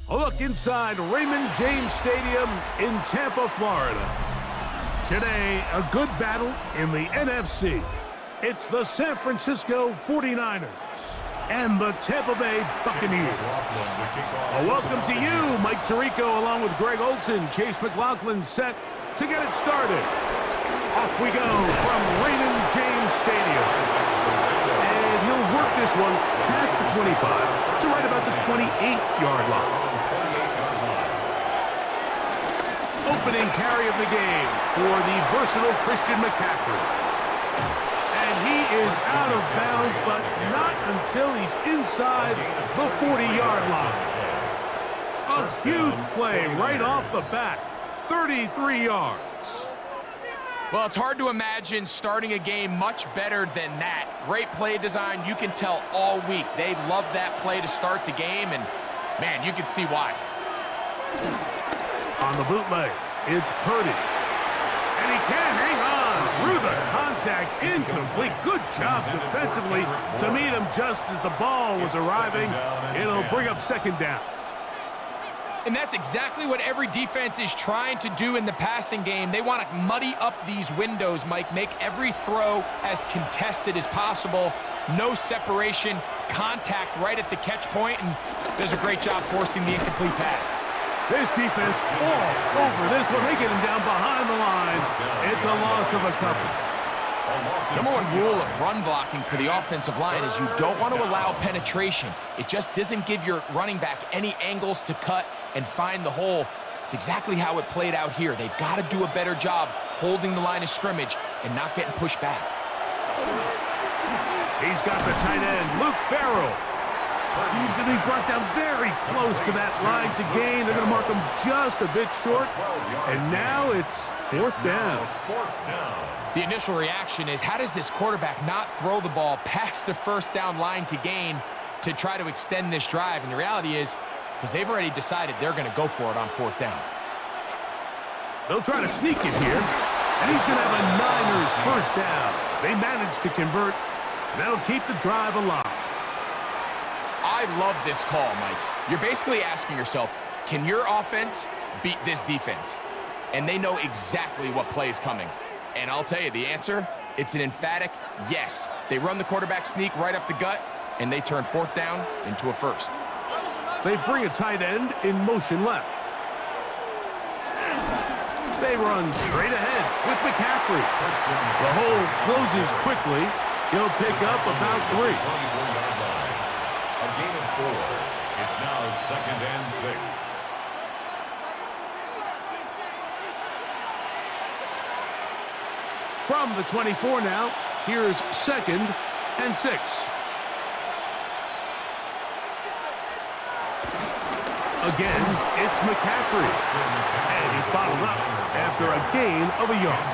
A look inside Raymond James Stadium in Tampa, Florida. Today, a good battle in the NFC. It's the San Francisco 49ers and the Tampa Bay Buccaneers. A welcome to you, Mike Tirico, along with Greg Olson, Chase McLaughlin, set to get it started. Off we go from Raymond James Stadium. And he'll work this one past the 25 to right about the 28-yard line. Opening carry of the game for the versatile Christian McCaffrey. And he is out of bounds, but not until he's inside the 40-yard line. A huge play right off the bat, 33 yards. Well, it's hard to imagine starting a game much better than that. Great play design. You can tell all week they love that play to start the game, and, man, you can see why. On the bootleg, it's Purdy. And he can't hang on through the contact. Incomplete. Good job defensively to meet him just as the ball was arriving. It'll bring up second down. And that's exactly what every defense is trying to do in the passing game. They want to muddy up these windows, Mike, make every throw as contested as possible. No separation, contact right at the catch point, and does a great job forcing the incomplete pass. This defense all over this one. They get him down behind the line. It's a loss of a couple. Number one rule of run blocking for the offensive line is you don't want to allow penetration. It just doesn't give your running back any angles to cut and find the hole. It's exactly how it played out here. They've got to do a better job holding the line of scrimmage and not getting pushed back. He's got the tight end, Luke Farrell. He's going to be brought down very close to that line to gain. They're going to mark him just a bit short. And now it's fourth down. The initial reaction is, how does this quarterback not throw the ball past the first down line to gain to try to extend this drive? And the reality is, because they've already decided they're going to go for it on fourth down. They'll try to sneak it here. And he's going to have a Niners first down. They managed to convert, and that'll keep the drive alive. I love this call, Mike. You're basically asking yourself, can your offense beat this defense? And they know exactly what play is coming. And I'll tell you, the answer, it's an emphatic yes. They run the quarterback sneak right up the gut, and they turn fourth down into a first. They bring a tight end in motion left. They run straight ahead with McCaffrey. The hole closes quickly. He'll pick up about 3. A gain of 4. It's now second and 6. From the 24 now, here's second and 6. Again, it's McCaffrey. And he's bottled up after a gain of a yard.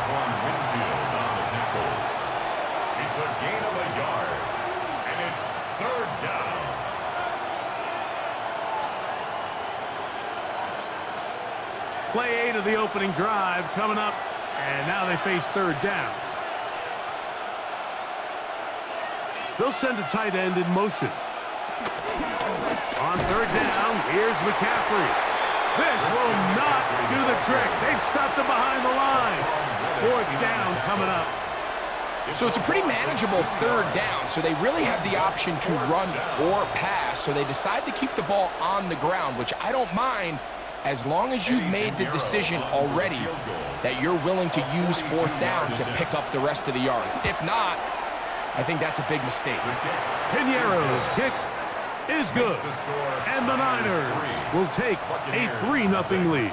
It's a gain of a yard. And it's third down. Play 8 of the opening drive coming up, and now they face third down. They'll send a tight end in motion. On third down, here's McCaffrey. This will not do the trick. They've stopped him behind the line. Fourth down coming up. So it's a pretty manageable third down, so they really have the option to run or pass, so they decide to keep the ball on the ground, which I don't mind, as long as you've made the decision already that you're willing to use fourth down to pick up the rest of the yards. If not, I think that's a big mistake. Piñeiro's kick is good, and the Niners will take a 3-0 lead.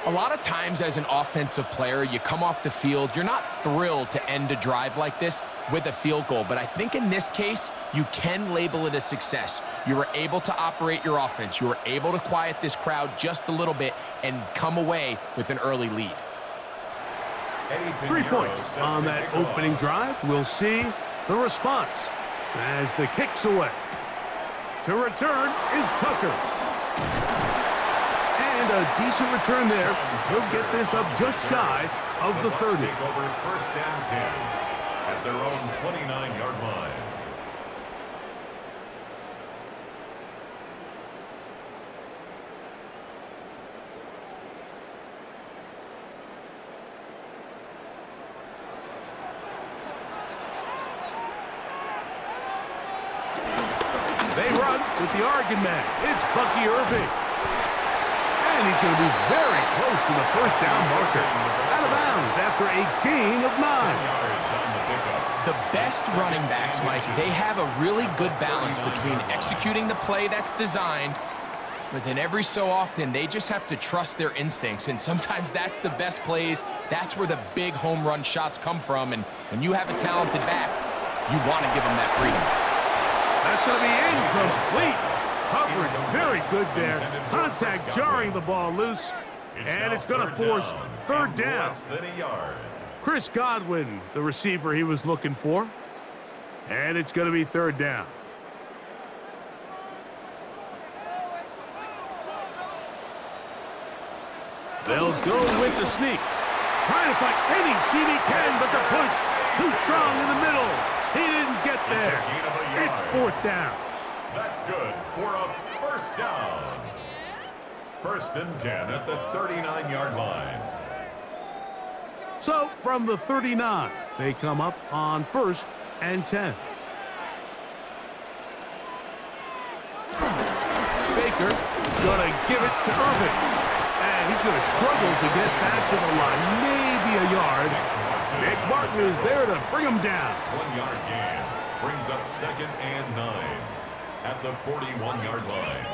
A lot of times as an offensive player, you come off the field, you're not thrilled to end a drive like this with a field goal, but I think in this case, you can label it a success. You were able to operate your offense. You were able to quiet this crowd just a little bit and come away with an early lead. 3 points on that opening drive. We'll see the response as the kick's away. To return is Tucker. And a decent return there. He'll get this up just shy of the 30. Take over first and 10 at their own 29-yard line. run with the Oregon man. It's Bucky Irving. And he's going to be very close to the first down marker. Out of bounds after a gain of 9. The best running backs, Mike, they have a really good balance between executing the play that's designed, but then every so often they just have to trust their instincts, and sometimes that's the best plays. That's where the big home run shots come from, and when you have a talented back, you want to give them that freedom. That's going to be incomplete. Coverage very good there. Contact jarring the ball loose, and it's going to force third down. Chris Godwin, the receiver he was looking for. And it's going to be third down. They'll go with the sneak. Trying to find any seam he can, but the push too strong in the middle. He didn't get there. It's fourth down. That's good for a first down. First and 10 at the 39-yard line. So from the 39, they come up on first and 10. Baker gonna give it to Irving. And he's gonna struggle to get back to the line, maybe a yard. Nick Martin is there to bring him down. 1-yard gain brings up second and 9 at the 41-yard line.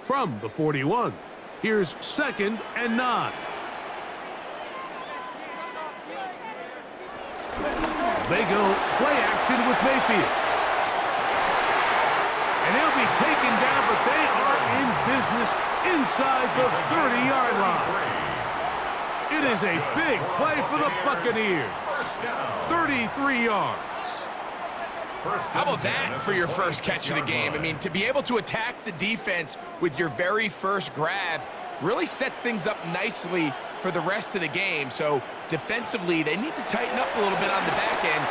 From the 41, here's second and 9. They go play action with Mayfield. And he'll be taken down, but they are in business inside the 30-yard line. It is a big play for the Buccaneers. 33 yards. How about that for your first catch of the game? I mean, to be able to attack the defense with your very first grab really sets things up nicely for the rest of the game. So defensively, they need to tighten up a little bit on the back end,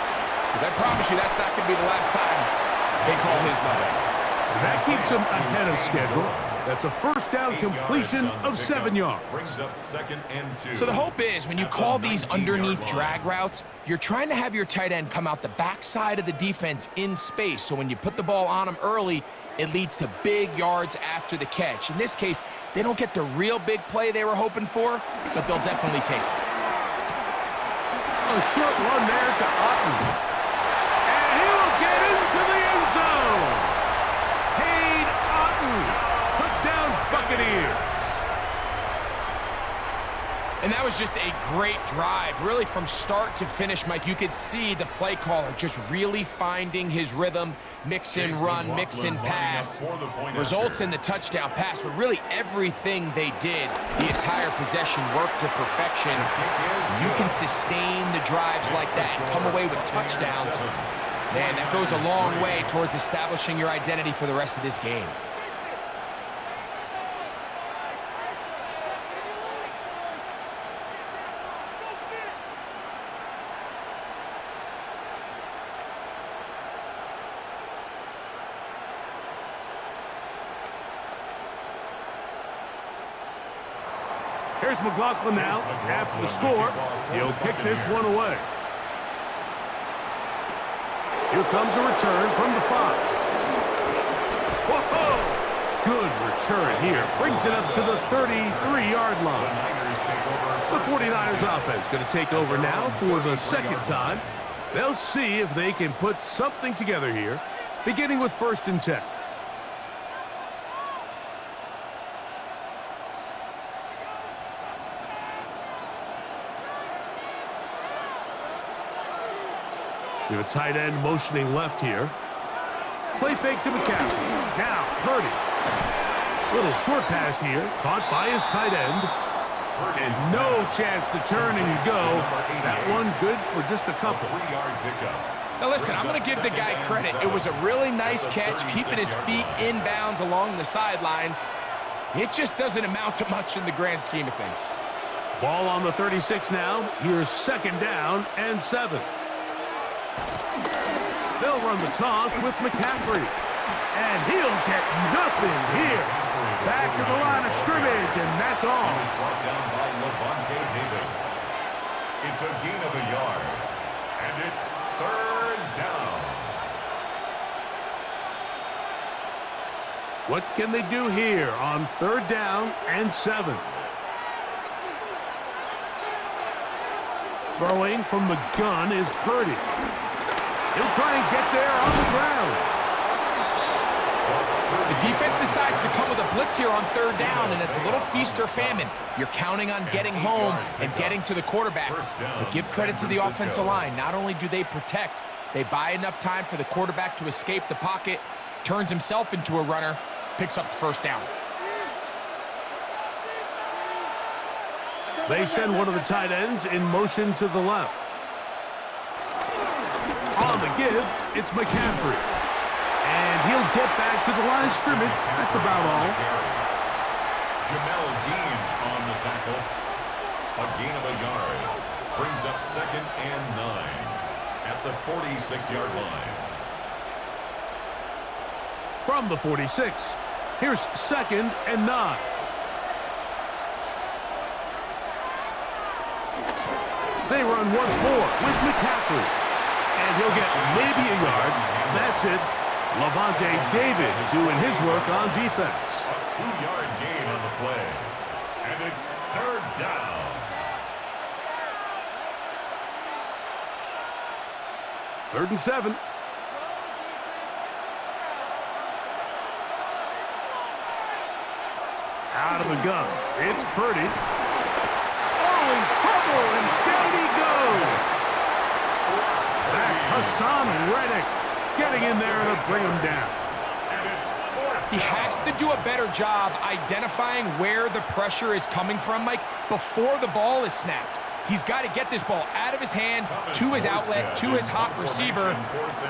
because I promise you that's not going to be the last time they call his number. That keeps him ahead of schedule. That's a first down completion of 7 yards. Brings up second and 2. So the hope is when you call these underneath drag routes, you're trying to have your tight end come out the backside of the defense in space. So when you put the ball on him early, it leads to big yards after the catch. In this case, they don't get the real big play they were hoping for, but they'll definitely take it. A short run there to Otten. And he'll get into the end zone. Cade Otten. Touchdown Buccaneers. And that was just a great drive, really from start to finish, Mike. You could see the play caller just really finding his rhythm, mix in run, mix in pass, results in the touchdown pass. But really everything they did, the entire possession worked to perfection. You can sustain the drives like that and come away with touchdowns. Man, that goes a long way towards establishing your identity for the rest of this game. Here's McLaughlin now. After the score, he'll kick this one away. Here comes a return from the 5. Whoa! Good return here. Brings it up to the 33-yard line. The 49ers offense going to take over now for the second time. They'll see if they can put something together here, beginning with first and 10. We have a tight end motioning left here. Play fake to McCaffrey. Now, Purdy. Little short pass here, caught by his tight end. And no chance to turn and go. That one good for just a couple. Now listen, I'm going to give the guy credit. It was a really nice catch, keeping his feet inbounds along the sidelines. It just doesn't amount to much in the grand scheme of things. Ball on the 36 now. Here's second down and 7. They'll run the toss with McCaffrey. And he'll get nothing here. Back to the line of scrimmage, and that's all. Brought down by Levante David. It's a gain of a yard. And it's third down. What can they do here on 3rd down and 7? Throwing from the gun is Purdy. He'll try and get there on the ground. The defense decides to come with a blitz here on 3rd down, and it's a little feast or famine. You're counting on getting home and getting to the quarterback. But give credit to the offensive line. Not only do they protect, they buy enough time for the quarterback to escape the pocket, turns himself into a runner, picks up the 1st down. They send one of the tight ends in motion to the left. On the give, it's McCaffrey. And he'll get back to the line of scrimmage. That's about all. Jamel Dean on the tackle. A gain of a yard. Brings up 2nd and 9 at the 46-yard line. From the 46, here's 2nd and 9. They run once more with McCaffrey. And he'll get maybe a yard. That's it. Levante David doing his work on defense. A 2-yard gain on the play. And it's 3rd down. Third and 7. Out of the gun. It's Purdy. Oh, in trouble, and down he goes. That's Hassan Reddick getting in there to bring him down. And it's 4th. He has to do a better job identifying where the pressure is coming from, Mike, before the ball is snapped. He's got to get this ball out of his hand, to his outlet, to his hot receiver.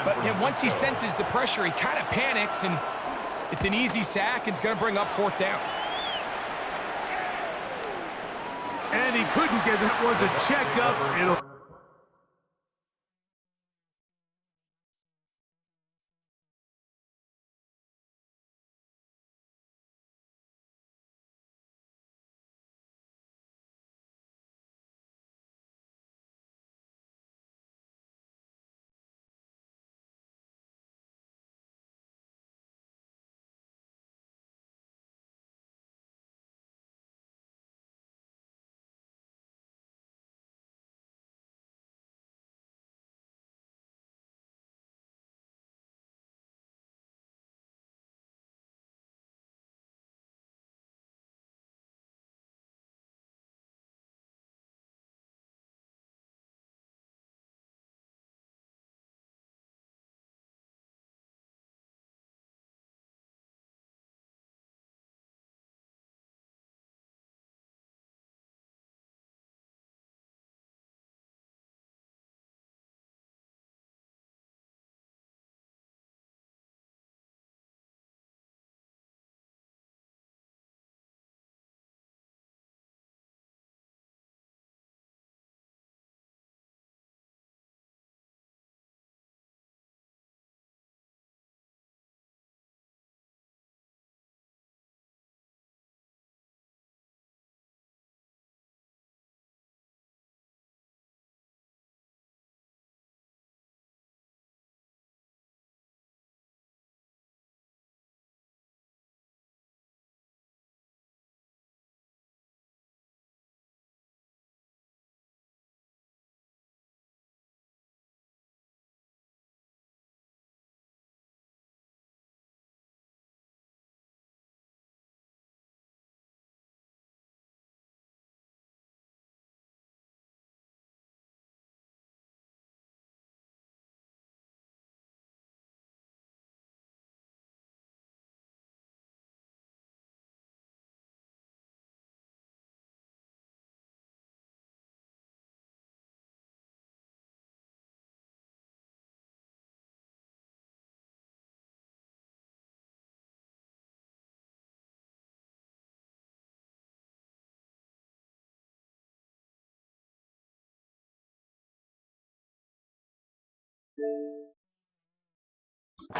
But then once he senses the pressure, he kind of panics, and it's an easy sack. It's going to bring up 4th down. And he couldn't get that one to check up.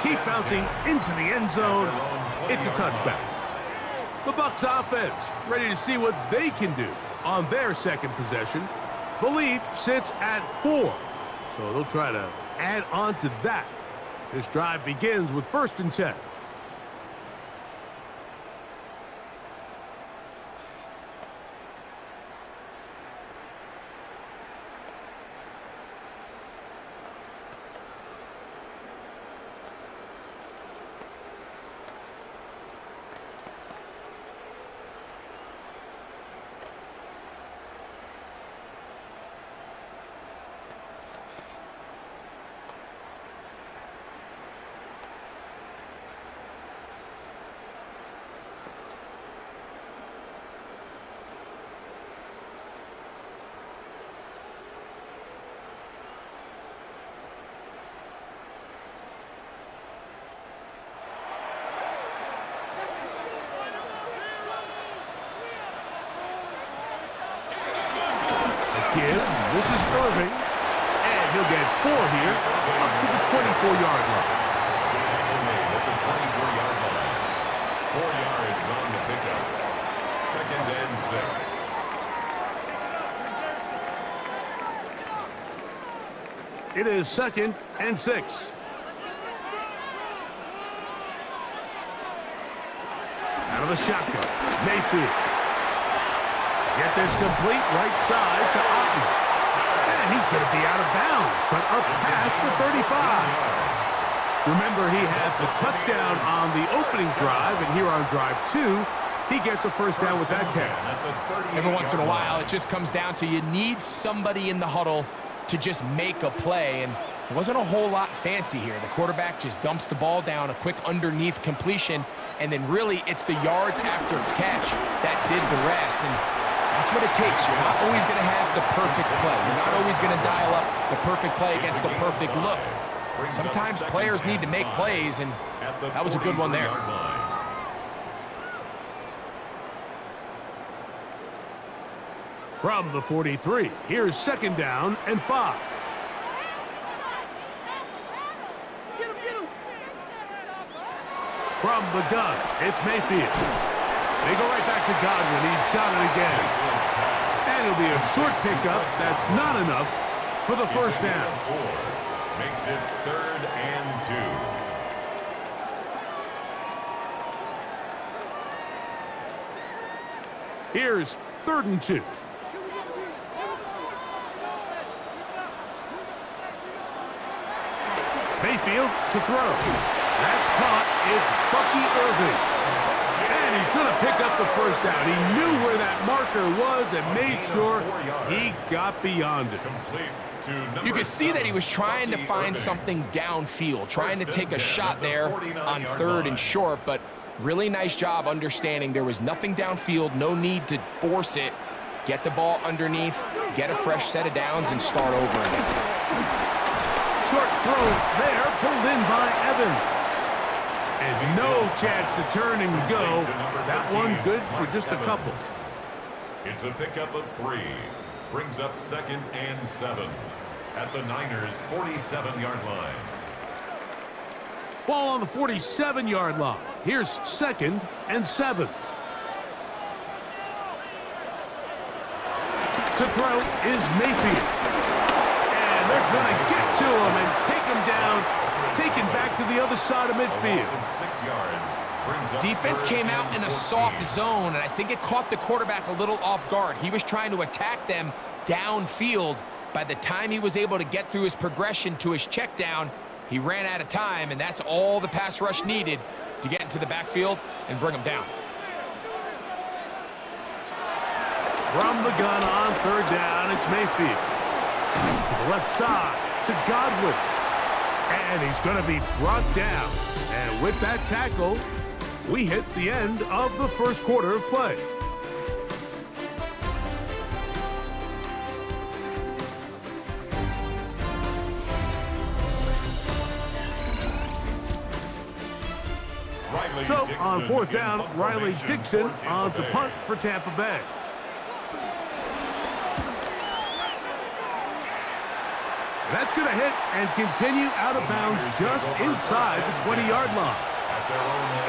Keep bouncing into the end zone. It's a touchback. The Bucs offense ready to see what they can do on their 2nd possession. The lead sits at 4, so they'll try to add on to that. This drive begins with 1st and 10. This is Irving, and he'll get 4 here, up to the 24-yard line. At the 24-yard line. 4 yards on the pickup. 2nd and 6. It is 2nd and 6. Out of the shotgun, Mayfield. Get this complete right side to Otten. And he's going to be out of bounds, but up past the 35. Remember, he had the touchdown on the opening drive, and here on drive 2, he gets a 1st down with that catch. Every once in a while, it just comes down to you need somebody in the huddle to just make a play, and it wasn't a whole lot fancy here. The quarterback just dumps the ball down, a quick underneath completion, and then really it's the yards after catch that did the rest. And that's what it takes. You're not always going to have the perfect play. You're not always going to dial up the perfect play against the perfect look. Sometimes players need to make plays, and that was a good one there. From the 43, here's 2nd down and 5. From the gun, it's Mayfield. They go right back to Godwin. He's got it again. And it'll be a short pickup. That's not enough for the 1st down. Makes it 3rd and 2. Here's 3rd and 2. Mayfield to throw. That's caught. It's Bucky Irving. And he's going to pick up the 1st down. He knew where that marker was and made sure he got beyond it. You could see that he was trying to find something downfield, trying to take a shot there on 3rd and short, but really nice job understanding there was nothing downfield, no need to force it. Get the ball underneath, get a fresh set of downs, and start over again. Short throw there, pulled in by Evans. And no chance to turn and go. That one good for just a couple. It's a pickup of 3. Brings up 2nd and 7 at the Niners' 47-yard line. Ball on the 47-yard line. Here's 2nd and 7. To throw is Mayfield. And they're going to get to him and take him down, taken back to the other side of midfield. 6 yards. Defense came out in a soft zone, and I think it caught the quarterback a little off guard. He was trying to attack them downfield. By the time he was able to get through his progression to his check down, he ran out of time, and that's all the pass rush needed to get into the backfield and bring him down. From the gun on 3rd down, it's Mayfield. To the left side, to Godwin. And he's going to be brought down. And with that tackle, we hit the end of the 1st quarter of play. So on 4th down, Riley Dixon on to punt for Tampa Bay. That's going to hit and continue out of bounds just inside the 20-yard line.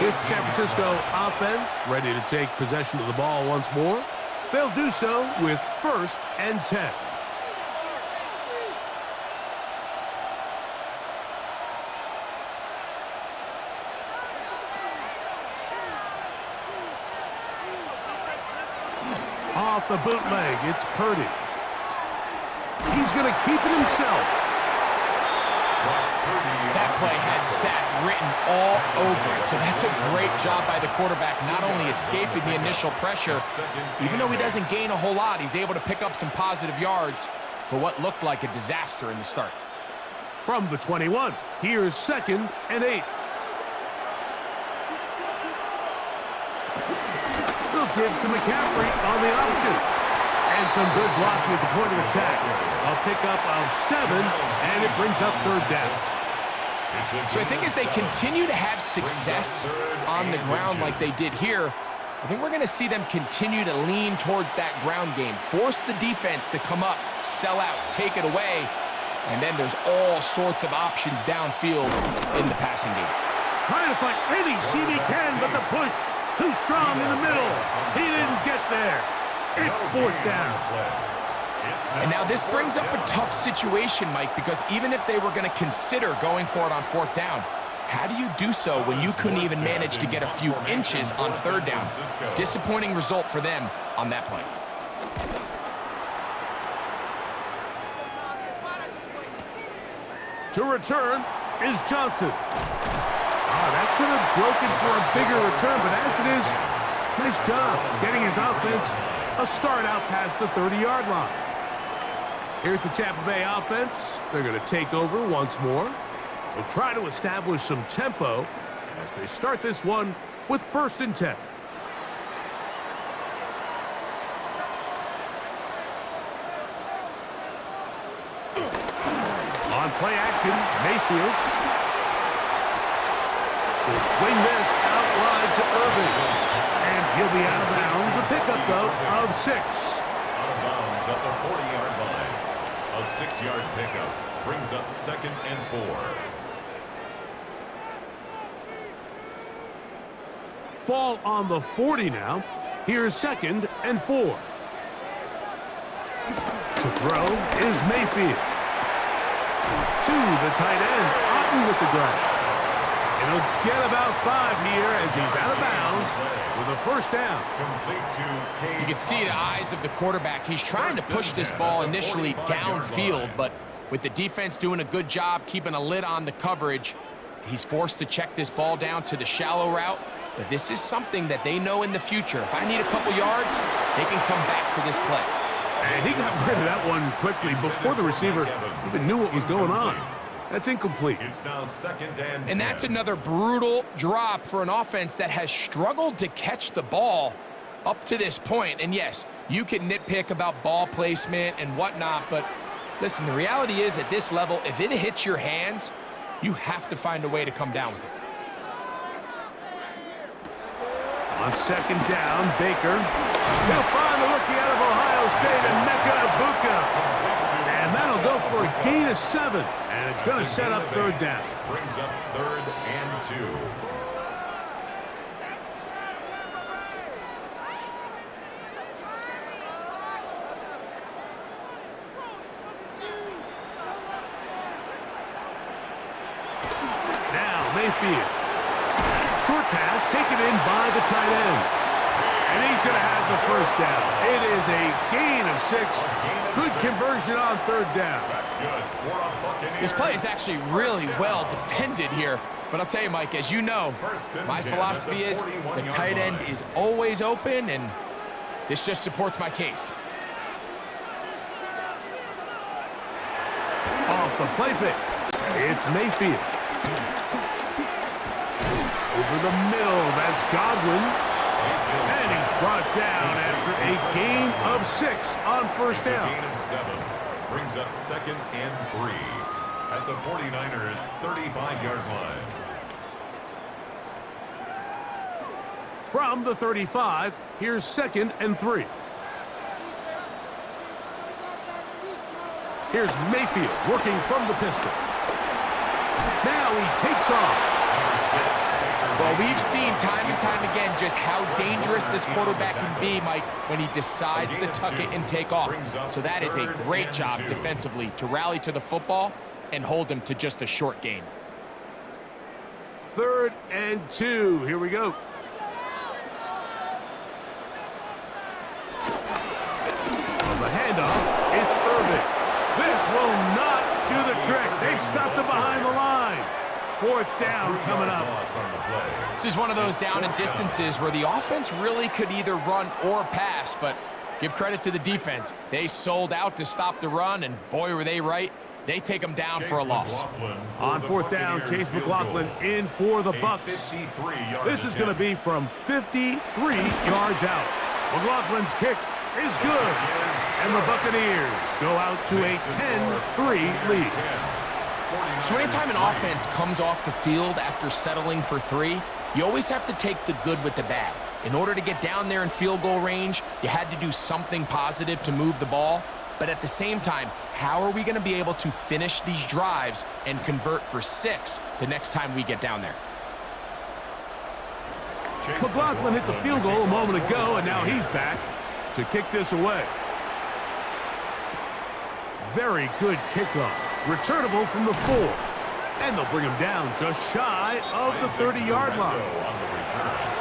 Is San Francisco offense ready to take possession of the ball once more? They'll do so with 1st and 10. Off the bootleg, it's Purdy. He's going to keep it himself. That play had sack written all over it, so that's a great job by the quarterback, not only escaping the initial pressure, even though he doesn't gain a whole lot, he's able to pick up some positive yards for what looked like a disaster in the start. From the 21, here's 2nd and 8. They'll give to McCaffrey on the option. And some good blocking at the point of attack. A pickup of 7, and it brings up 3rd down. So I think as they continue to have success on the ground like they did here, I think we're going to see them continue to lean towards that ground game. Force the defense to come up, sell out, take it away, and then there's all sorts of options downfield in the passing game. Trying to find any seam he can, but the push too strong in the middle. He didn't get there. It's 4th down. And now this brings up a tough situation, Mike, because even if they were going to consider going for it on 4th down, how do you do so when you couldn't even manage to get a few inches on 3rd down? Disappointing result for them on that play. To return is Johnson. That could have broken for a bigger return, but as it is, nice job getting his offense a start out past the 30-yard line. Here's the Tampa Bay offense. They're going to take over once more. They'll try to establish some tempo as they start this one with 1st and 10. On play action, Mayfield will swing this out wide to Irving. And he'll be out of bounds. A pickup, though, of 6. Out of bounds at the 40-yard line. A 6-yard pickup brings up 2nd and 4. Ball on the 40 now. Here's 2nd and 4. To throw is Mayfield. To the tight end, Otten with the grab. And he'll get about 5 here as he's out of bounds with a 1st down. You can see the eyes of the quarterback. He's trying to push this ball initially downfield, but with the defense doing a good job keeping a lid on the coverage, he's forced to check this ball down to the shallow route. But this is something that they know in the future. If I need a couple yards, they can come back to this play. And he got rid of that one quickly before the receiver even knew what was going on. That's incomplete. It's now 2nd and 10. And that's another brutal drop for an offense that has struggled to catch the ball up to this point. And yes, you can nitpick about ball placement and whatnot, but listen, the reality is at this level, if it hits your hands, you have to find a way to come down with it. On 2nd down, Baker. He'll find the rookie out of Ohio State, and Mecca Ibuka. And that'll go for a gain of 7. And it's going to set up 3rd down. Brings up 3rd and 2. Now Mayfield. Short pass taken in by the tight end. And he's going to have the 1st down. It is a gain of 6. Good conversion on 3rd down. That's good. This play is actually really well defended here. But I'll tell you, Mike, as you know, my philosophy is the tight end is always open, and this just supports my case. Off the play fake. It's Mayfield. Over the middle, that's Godwin. And he's brought down after a gain of 6 on 1st down. Gain of 7 brings up 2nd and 3 at the 49ers 35-yard line. From the 35, here's 2nd and 3. Here's Mayfield working from the pistol. Now he takes off. Well, we've seen time and time again just how dangerous this quarterback can be, Mike, when he decides to tuck it and take off. So that is a great job defensively to rally to the football and hold him to just a short gain. 3rd and 2. Here we go. Fourth down coming up. This is one of those down and distances where the offense really could either run or pass, but give credit to the defense. They sold out to stop the run, and boy, were they right. They take them down for a loss. On fourth down, Chase McLaughlin in for the Bucs. This is going to be from 53 yards out. McLaughlin's kick is good, and the Buccaneers go out to a 10-3 lead. So anytime an offense comes off the field after settling for 3, you always have to take the good with the bad. In order to get down there in field goal range, you had to do something positive to move the ball. But at the same time, how are we going to be able to finish these drives and convert for 6 the next time we get down there? McLaughlin hit the field goal a moment ago, and now he's back to kick this away. Very good kickoff. Returnable from the 4. And they'll bring him down just shy of the 30-yard line.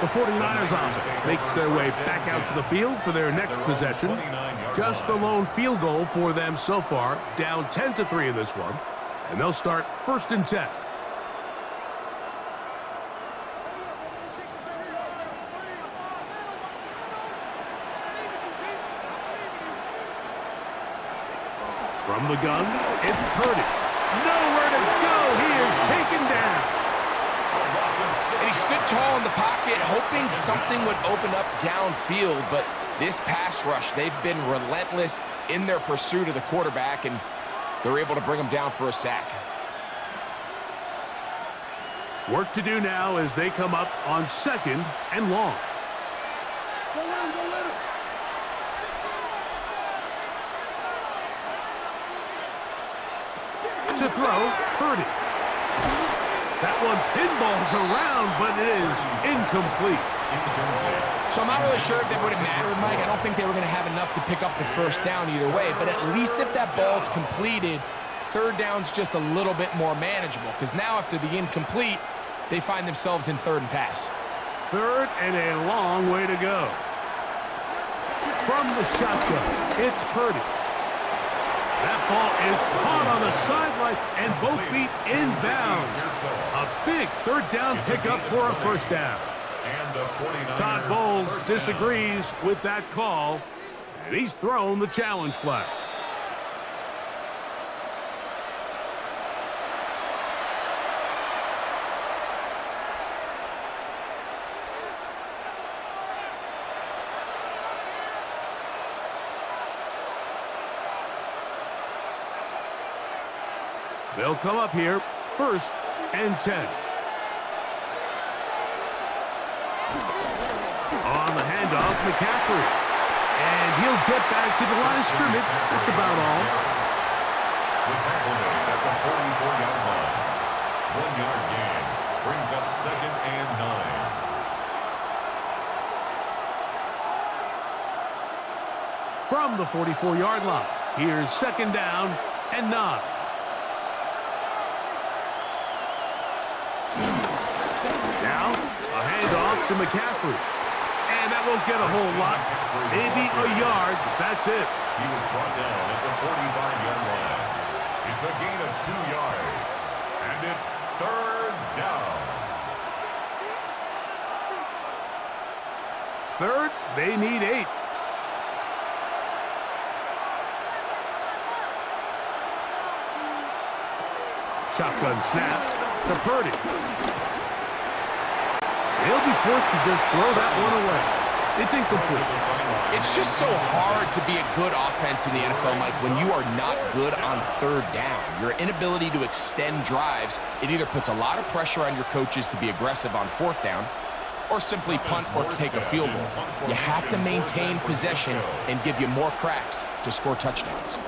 The 49ers offense makes their way back out to the field for their next possession. Just the lone field goal for them so far, down 10-3 in this one. And they'll start 1st and 10. From the gun, it's Purdy. Nowhere to go. He is taken down. And he stood tall in the pocket, hoping something would open up downfield, but this pass rush, they've been relentless in their pursuit of the quarterback, and they're able to bring him down for a sack. Work to do now as they come up on 2nd and long. To throw, Purdy. That one pinballs around, but it is incomplete. So I'm not really sure if that would have mattered, Mike. I don't think they were going to have enough to pick up the first down either way, but at least if that ball's completed, 3rd down's just a little bit more manageable, because now after the incomplete, they find themselves in 3rd and pass. 3rd and a long way to go. From the shotgun, it's Purdy. That ball is caught on the sideline and both feet inbounds. A big 3rd down pickup for a 1st down. Todd Bowles disagrees with that call, and he's thrown the challenge flag. They'll come up here, 1st and 10. On the handoff, McCaffrey. And he'll get back to the line of scrimmage. That's about all. The tackle made at the 44-yard line. 1-yard gain brings up 2nd and 9. From the 44-yard line, here's 2nd down and 9. Now, a handoff to McCaffrey. And that won't get a whole lot. Maybe a yard, but that's it. He was brought down at the 45-yard line. It's a gain of 2 yards. And it's 3rd down. 3rd, they need 8. Shotgun snap to Purdy. He'll be forced to just throw that one away. It's incomplete. It's just so hard to be a good offense in the NFL, Mike, when you are not good on 3rd down. Your inability to extend drives, it either puts a lot of pressure on your coaches to be aggressive on 4th down or simply punt or take a field goal. You have to maintain possession and give you more cracks to score touchdowns.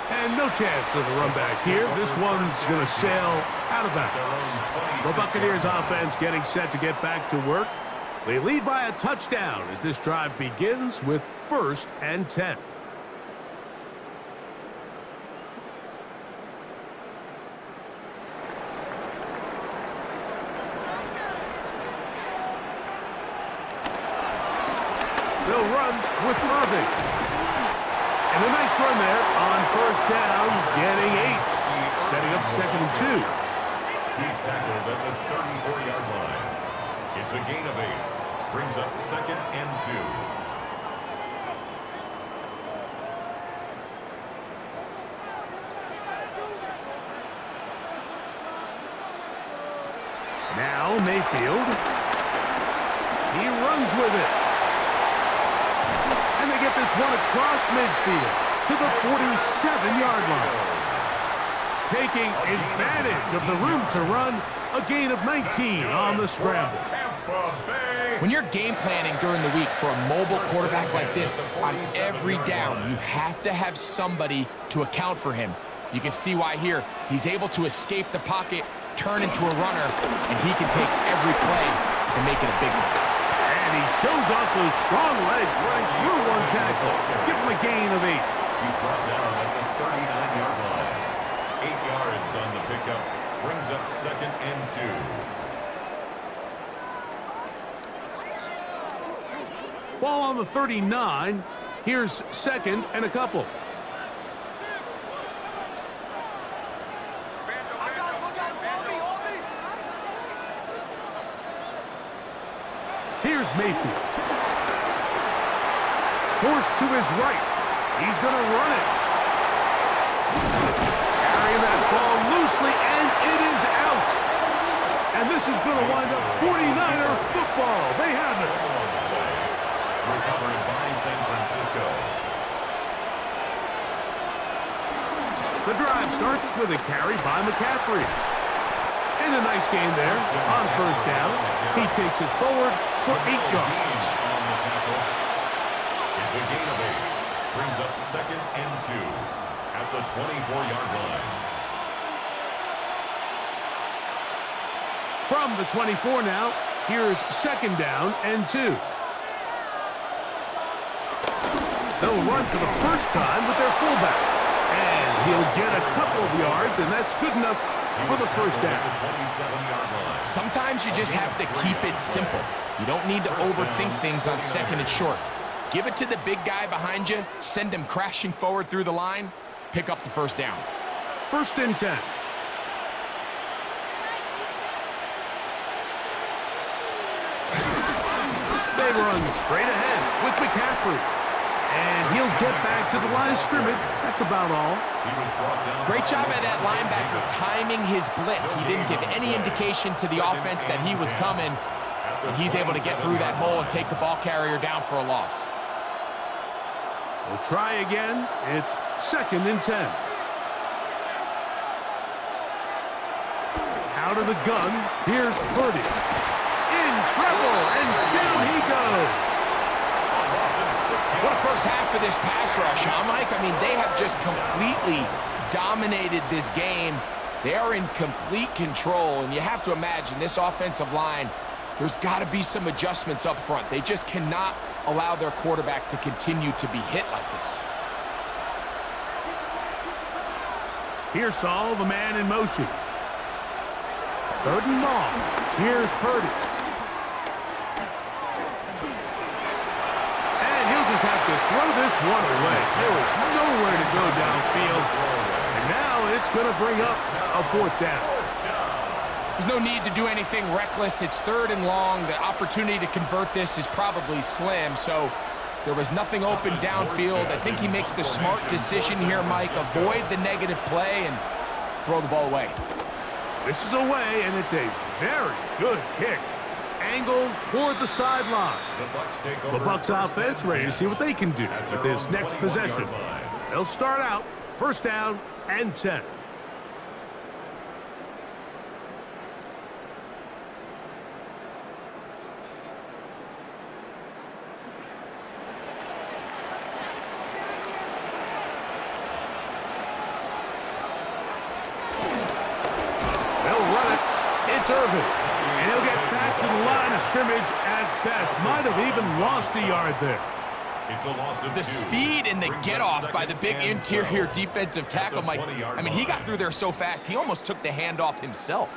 And no chance of a run back here. This one's going to sail out of bounds. The Buccaneers offense getting set to get back to work. They lead by a touchdown as this drive begins with 1st and 10. They'll run with Irving. And a nice run there on 1st down, getting 8. setting up 2nd and 2. He's tackled at the 34-yard line. It's a gain of 8. Brings up 2nd and 2. Now Mayfield. He runs with it. And they get this one across midfield to the 47-yard line. Taking advantage of the room to run, a gain of 19 on the scramble. When you're game planning during the week for a mobile quarterback like this, on every down, you have to have somebody to account for him. You can see why here. He's able to escape the pocket, turn into a runner, and he can take every play and make it a big one. And he shows off those strong legs running through one tackle. Give him a gain of 8. He's brought down at the 39-yard line. 8 yards on the pickup. Brings up 2nd and 2. Ball on the 39. Here's 2nd and a couple. Here's Mayfield. Forced to his right. He's going to run it. Carrying that ball loosely, and it is out. And this is going to wind up 49er football. They have it. Recovered by San Francisco. The drive starts with a carry by McCaffrey. And a nice gain there on 1st down. He takes it forward for 8 yards. It's a gain of 8. Brings up 2nd and 2 at the 24-yard line. From the 24 now, here's 2nd down and 2. They'll run for the first time with their fullback. And he'll get a couple of yards, and that's good enough for the 1st down. Sometimes you just have to keep it simple. You don't need to overthink things on 2nd and short. Give it to the big guy behind you, send him crashing forward through the line, pick up the 1st down. 1st and 10. They run straight ahead with McCaffrey. And he'll get back to the line of scrimmage. That's about all. Great job by that linebacker timing his blitz. He didn't give any indication to the offense that he was coming. And he's able to get through that hole and take the ball carrier down for a loss. We'll try again. It's 2nd and 10. Out of the gun, here's Purdy. In trouble, and down he goes. What a first half of this pass rush, huh, Mike? I mean, they have just completely dominated this game. They are in complete control, and you have to imagine this offensive line, there's got to be some adjustments up front. They just cannot allow their quarterback to continue to be hit like this. Here's Saul, the man in motion. 3rd and long. Here's Purdy. And he'll just have to throw this one away. There was nowhere to go downfield. And now it's going to bring up a 4th down. There's no need to do anything reckless. It's 3rd and long. The opportunity to convert this is probably slim. So there was nothing open downfield. I think he makes the smart decision here, Mike. Avoid the negative play and throw the ball away. This is away, and it's a very good kick. Angled toward the sideline. The Bucs offense ready to see what they can do with this next possession. They'll start out 1st down and 10. It's Irvin, and he'll get back to the line of scrimmage at best. Might have even lost a yard there. It's a loss of the 2. Speed and the get-off by the big interior defensive tackle, Mike. I mean, he got through there so fast, he almost took the handoff himself.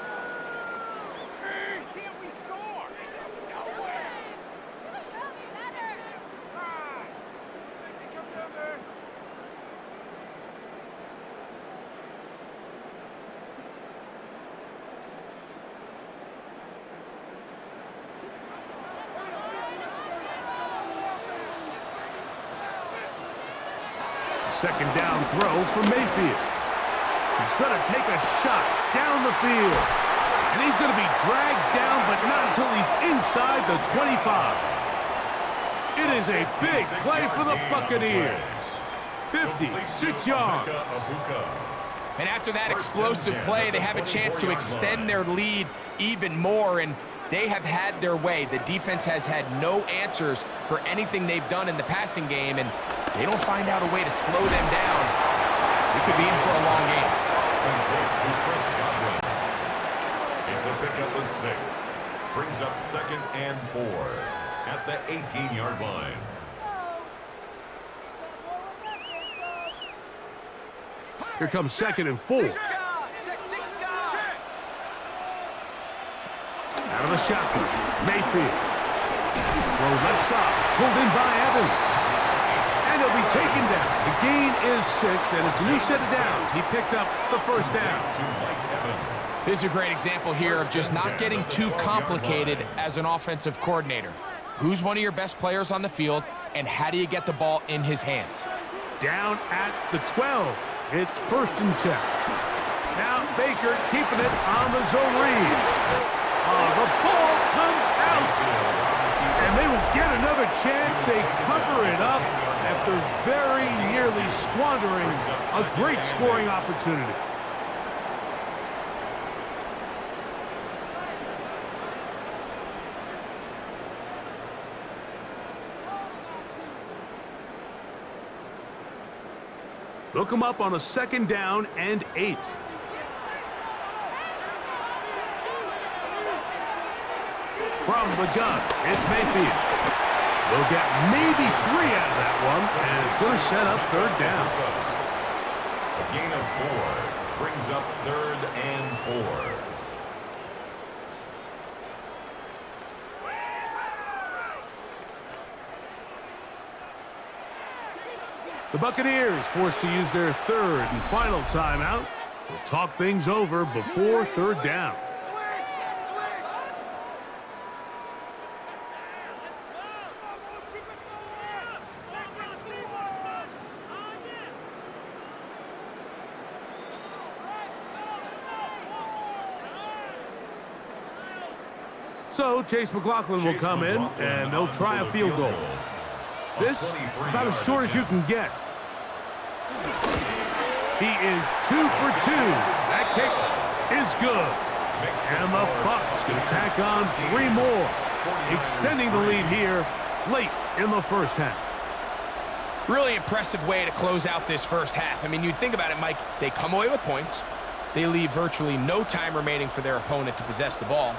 second down throw for Mayfield. He's going to take a shot down the field. And he's going to be dragged down, but not until he's inside the 25. It is a big play for the Buccaneers. 56 yards. And after that explosive play, they have a chance to extend their lead even more, and they have had their way. The defense has had no answers for anything they've done in the passing game, and they don't find out a way to slow them down. We could be in for a long game. It's a pickup of 6. Brings up 2nd and 4 at the 18-yard line. Here comes 2nd and 4. Out of the shotgun, Mayfield. Throw left side, pulled in by Evans. And he'll be taken down. The gain is 6, and it's a new set of downs. He picked up the first down. This is a great example here of just not getting too complicated as an offensive coordinator. Who's one of your best players on the field, and how do you get the ball in his hands? Down at the 12. It's 1st and 10. Now Baker keeping it on the zone read. The ball comes out. And they will get another chance. They cover it up after very nearly squandering a great scoring opportunity. Look him up on a 2nd down and 8. From the gun, it's Mayfield. They'll get maybe 3 out of that one, and it's going to set up 3rd down. A gain of 4 brings up 3rd and 4. The Buccaneers forced to use their 3rd and final timeout. We'll talk things over before 3rd down. So Chase McLaughlin will come in, and they'll try a field goal. This, about as short as you can get. He is 2 for 2. That kick is good. And the Bucs going to tack on 3 more, extending the lead here late in the first half. Really impressive way to close out this first half. I mean, you think about it, Mike, they come away with points. They leave virtually no time remaining for their opponent to possess the ball.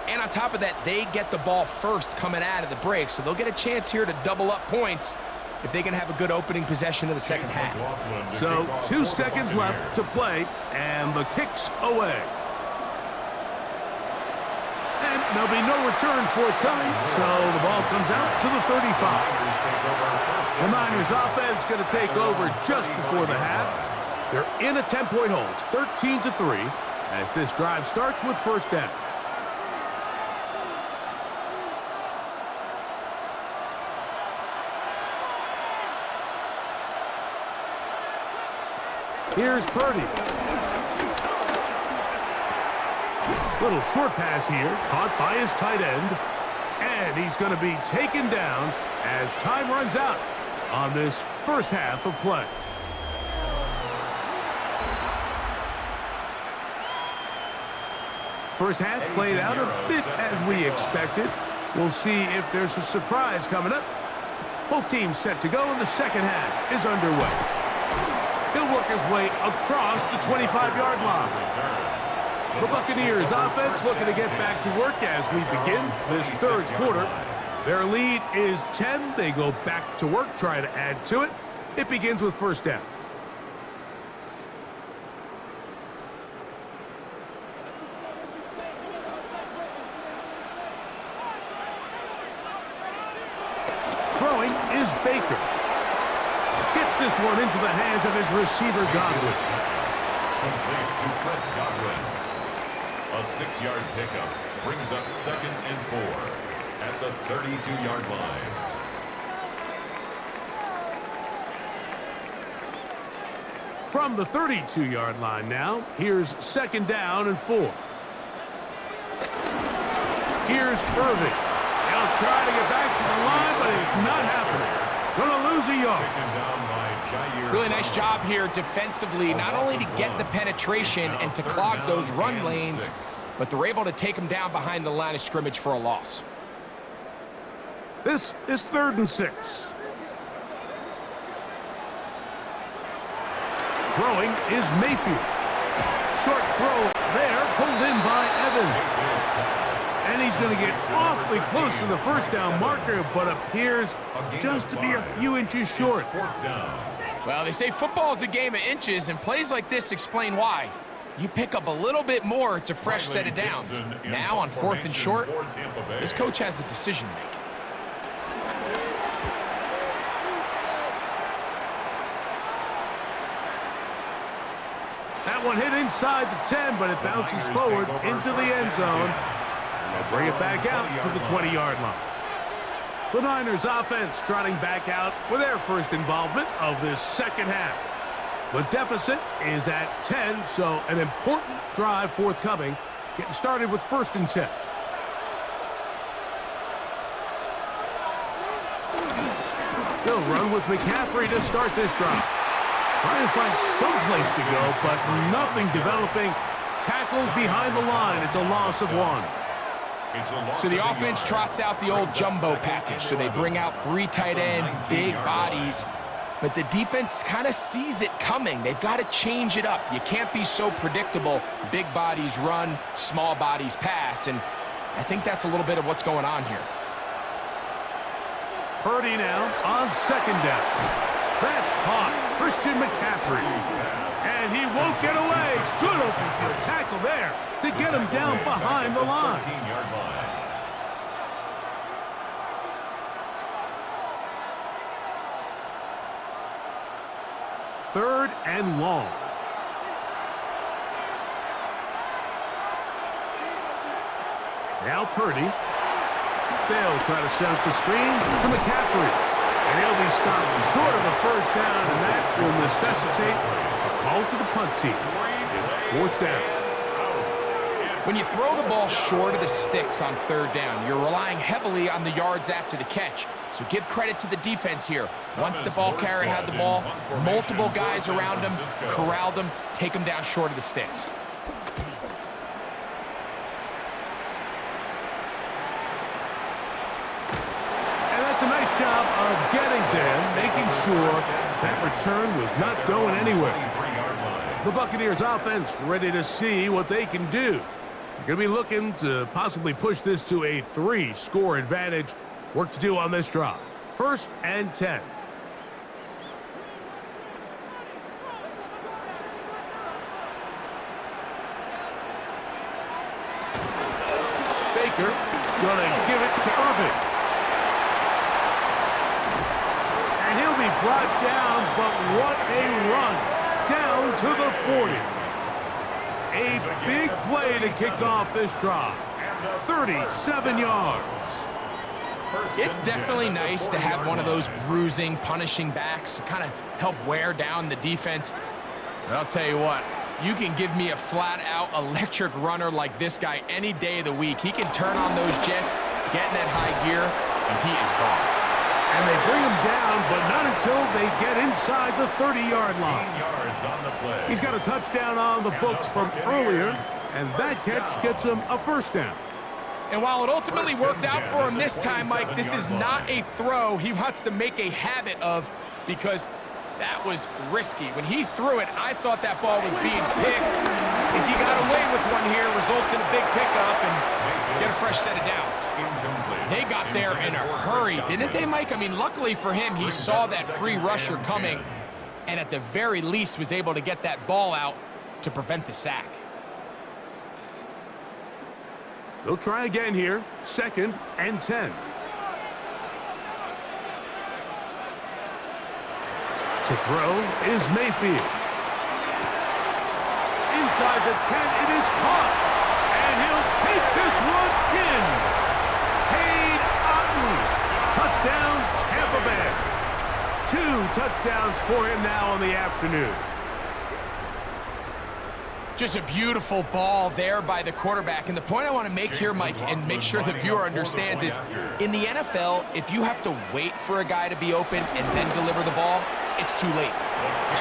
And on top of that, they get the ball first coming out of the break, so they'll get a chance here to double up points if they can have a good opening possession of the second half. So 2 seconds left to play, and the kick's away. And there'll be no return forthcoming, so the ball comes out to the 35. The Niners offense going to take over just before the half. They're in a 10-point hole. It's 13-3 as this drive starts with 1st down. Here's Purdy. Little short pass here, caught by his tight end. And he's going to be taken down as time runs out on this first half of play. First half played out a bit as we expected. We'll see if there's a surprise coming up. Both teams set to go, and the second half is underway. He'll work his way across the 25-yard line. The Buccaneers offense looking to get back to work as we begin this 3rd quarter. Their lead is 10. They go back to work, try to add to it. It begins with 1st down. Throwing is Baker. Gets this one into the hands of his receiver, Godwin. Complete to Chris Godwin. A 6-yard pickup brings up 2nd and 4 at the 32-yard line. From the 32-yard line now, here's 2nd down and 4. Here's Irving. He'll try to get back to the line, but it's not happening. Gonna lose a yard. Really nice job here defensively, not only to get the penetration and to clog those run lanes, but they're able to take him down behind the line of scrimmage for a loss. This is 3rd and 6. Throwing is Mayfield. Short throw there, pulled in by Evans. And he's going to get awfully close to the first down marker, but appears just to be a few inches short. Well, they say football is a game of inches, and plays like this explain why. You pick up a little bit more, it's a fresh set of downs. Now on 4th and short, this coach has the decision to make. That one hit inside the 10, but it bounces forward into the end zone. They'll bring it back out to the 20-yard line. The Niners offense trotting back out for their first involvement of this second half. The deficit is at 10, so an important drive forthcoming. Getting started with 1st and 10. They'll run with McCaffrey to start this drive. Trying to find some place to go, but nothing developing. Tackled behind the line. It's a loss of 1. So the offense trots out the old jumbo package. So they bring out 3 tight ends, big bodies. But the defense kind of sees it coming. They've got to change it up. You can't be so predictable. Big bodies run, small bodies pass. And I think that's a little bit of what's going on here. Purdy now on 2nd down. That's caught. Christian McCaffrey. And he won't get away. Good open field tackle there to get him down behind the line. 13-yard line. 3rd and long. Now Purdy. They'll try to set up the screen to McCaffrey. And he'll be stopped short of a first down, and that will necessitate a call to the punt team. It's 4th down. When you throw the ball short of the sticks on 3rd down, you're relying heavily on the yards after the catch. So give credit to the defense here. Once the ball carrier had the ball, multiple guys around him, corralled him, take him down short of the sticks. And that's a nice job of getting to him, making sure that return was not going anywhere. The Buccaneers offense ready to see what they can do. They're going to be looking to possibly push this to a 3-score advantage. Work to do on this drive. 1st and 10. Baker going to give it to Irving. And he'll be brought down, but what a run. Down to the 40. A big play to kick off this drive. 37 yards. It's definitely nice to have one of those bruising, punishing backs to kind of help wear down the defense. But I'll tell you what, you can give me a flat-out electric runner like this guy any day of the week. He can turn on those jets, get in that high gear, and he is gone. And they bring him down, but not until they get inside the 30-yard line. He's got a touchdown on the books from earlier, and that catch gets him a first down. And while it ultimately worked out for him this time, Mike, this is not a throw he wants to make a habit of, because that was risky. When he threw it, I thought that ball was being picked. If he got away with one here, results in a big pickup and get a fresh set of downs. They got there in a hurry, didn't they, Mike? I mean, luckily for him, he saw that free rusher coming and at the very least was able to get that ball out to prevent the sack. They'll try again here. 2nd and 10. To throw is Mayfield. Inside the 10, it is caught. And he'll take this one in. Paid Ottens. Touchdown, Tampa Bay. 2 touchdowns for him now on the afternoon. Just a beautiful ball there by the quarterback. And the point I want to make here, Mike, and make sure the viewer understands is, in the NFL, if you have to wait for a guy to be open and then deliver the ball, it's too late.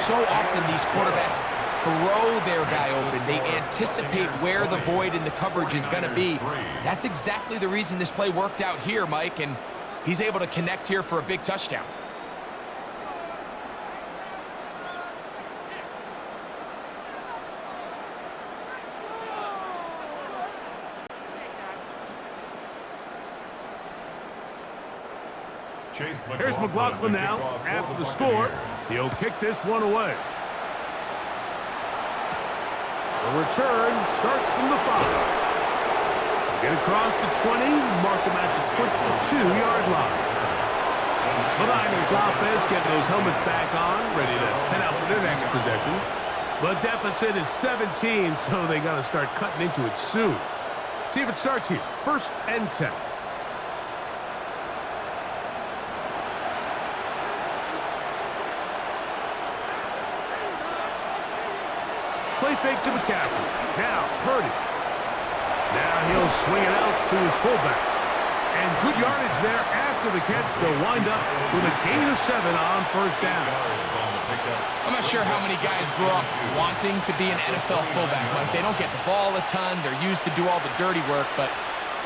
So often these quarterbacks throw their guy open. They anticipate where the void in the coverage is going to be. That's exactly the reason this play worked out here, Mike, and he's able to connect here for a big touchdown. Here's McLaughlin now after the score. He'll kick this one away. The return starts from the 5. Get across the 20, mark him at the 22-yard line. The Niners offense getting those helmets back on, ready to head out for their next possession. The deficit is 17, so they got to start cutting into it soon. See if it starts here. 1st and 10. Play fake to McCaffrey. Now, Purdy. Now he'll swing it out to his fullback. And good yardage there after the catch. They'll wind up with a gain of 7 on 1st down. I'm not sure how many guys grow up wanting to be an NFL fullback. Like, they don't get the ball a ton. They're used to do all the dirty work. But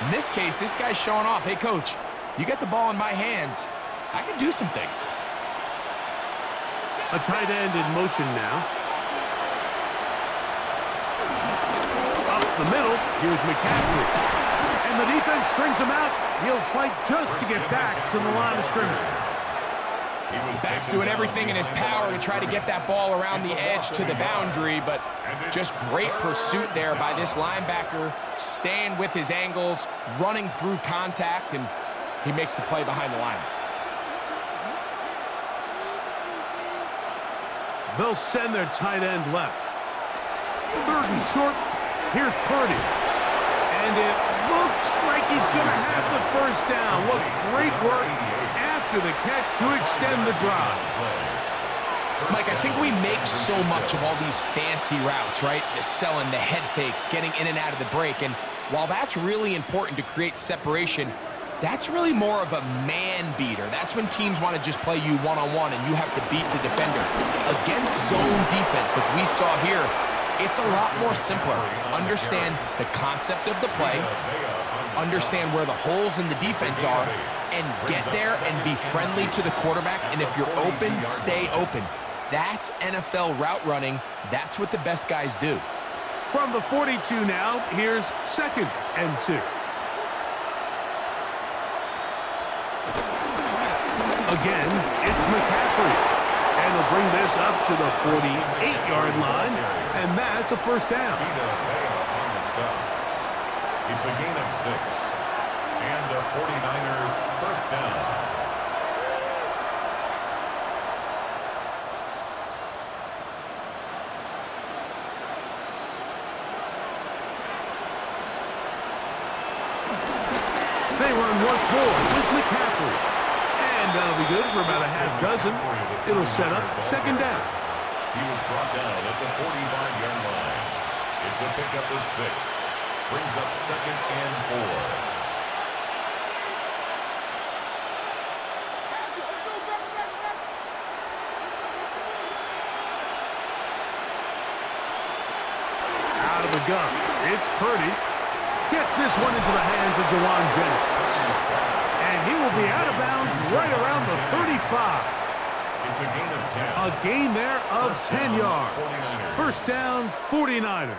in this case, this guy's showing off. Hey, coach, you get the ball in my hands. I can do some things. A tight end in motion now. The middle, here's McCaffrey. And the defense strings him out. He'll fight just to get back to the line of scrimmage. Back's doing everything in his power to try to get that ball around the edge to the boundary, but just great pursuit there by this linebacker, staying with his angles, running through contact, and he makes the play behind the line. They'll send their tight end left. 3rd and short. Here's Purdy. And it looks like he's going to have the 1st down. What great work after the catch to extend the drive. Mike, I think we make so much of all these fancy routes, right? The selling, the head fakes, getting in and out of the break. And while that's really important to create separation, that's really more of a man beater. That's when teams want to just play you one-on-one and you have to beat the defender. Against zone defense, like we saw here, it's a lot more simpler. Understand the concept of the play, understand where the holes in the defense are, and get there and be friendly to the quarterback. And if you're open, stay open. That's NFL route running. That's what the best guys do. From the 42 now, here's 2nd and 2. Again, it's McCaffrey. And they'll bring this up to the 48-yard line, and that's a 1st down. It's a gain of 6, and a 49er 1st down. They run once more with McCaffrey. And that'll be good for about a half dozen. It'll set up 2nd down. He was brought down at the 45-yard line. It's a pickup of 6. Brings up 2nd and 4. Out of the gun, it's Purdy. Gets this one into the hands of Jawan Jennings. And he will be out of bounds right around the 35. It's a gain of 10. A gain there of 10 yards. 1st down, 49ers.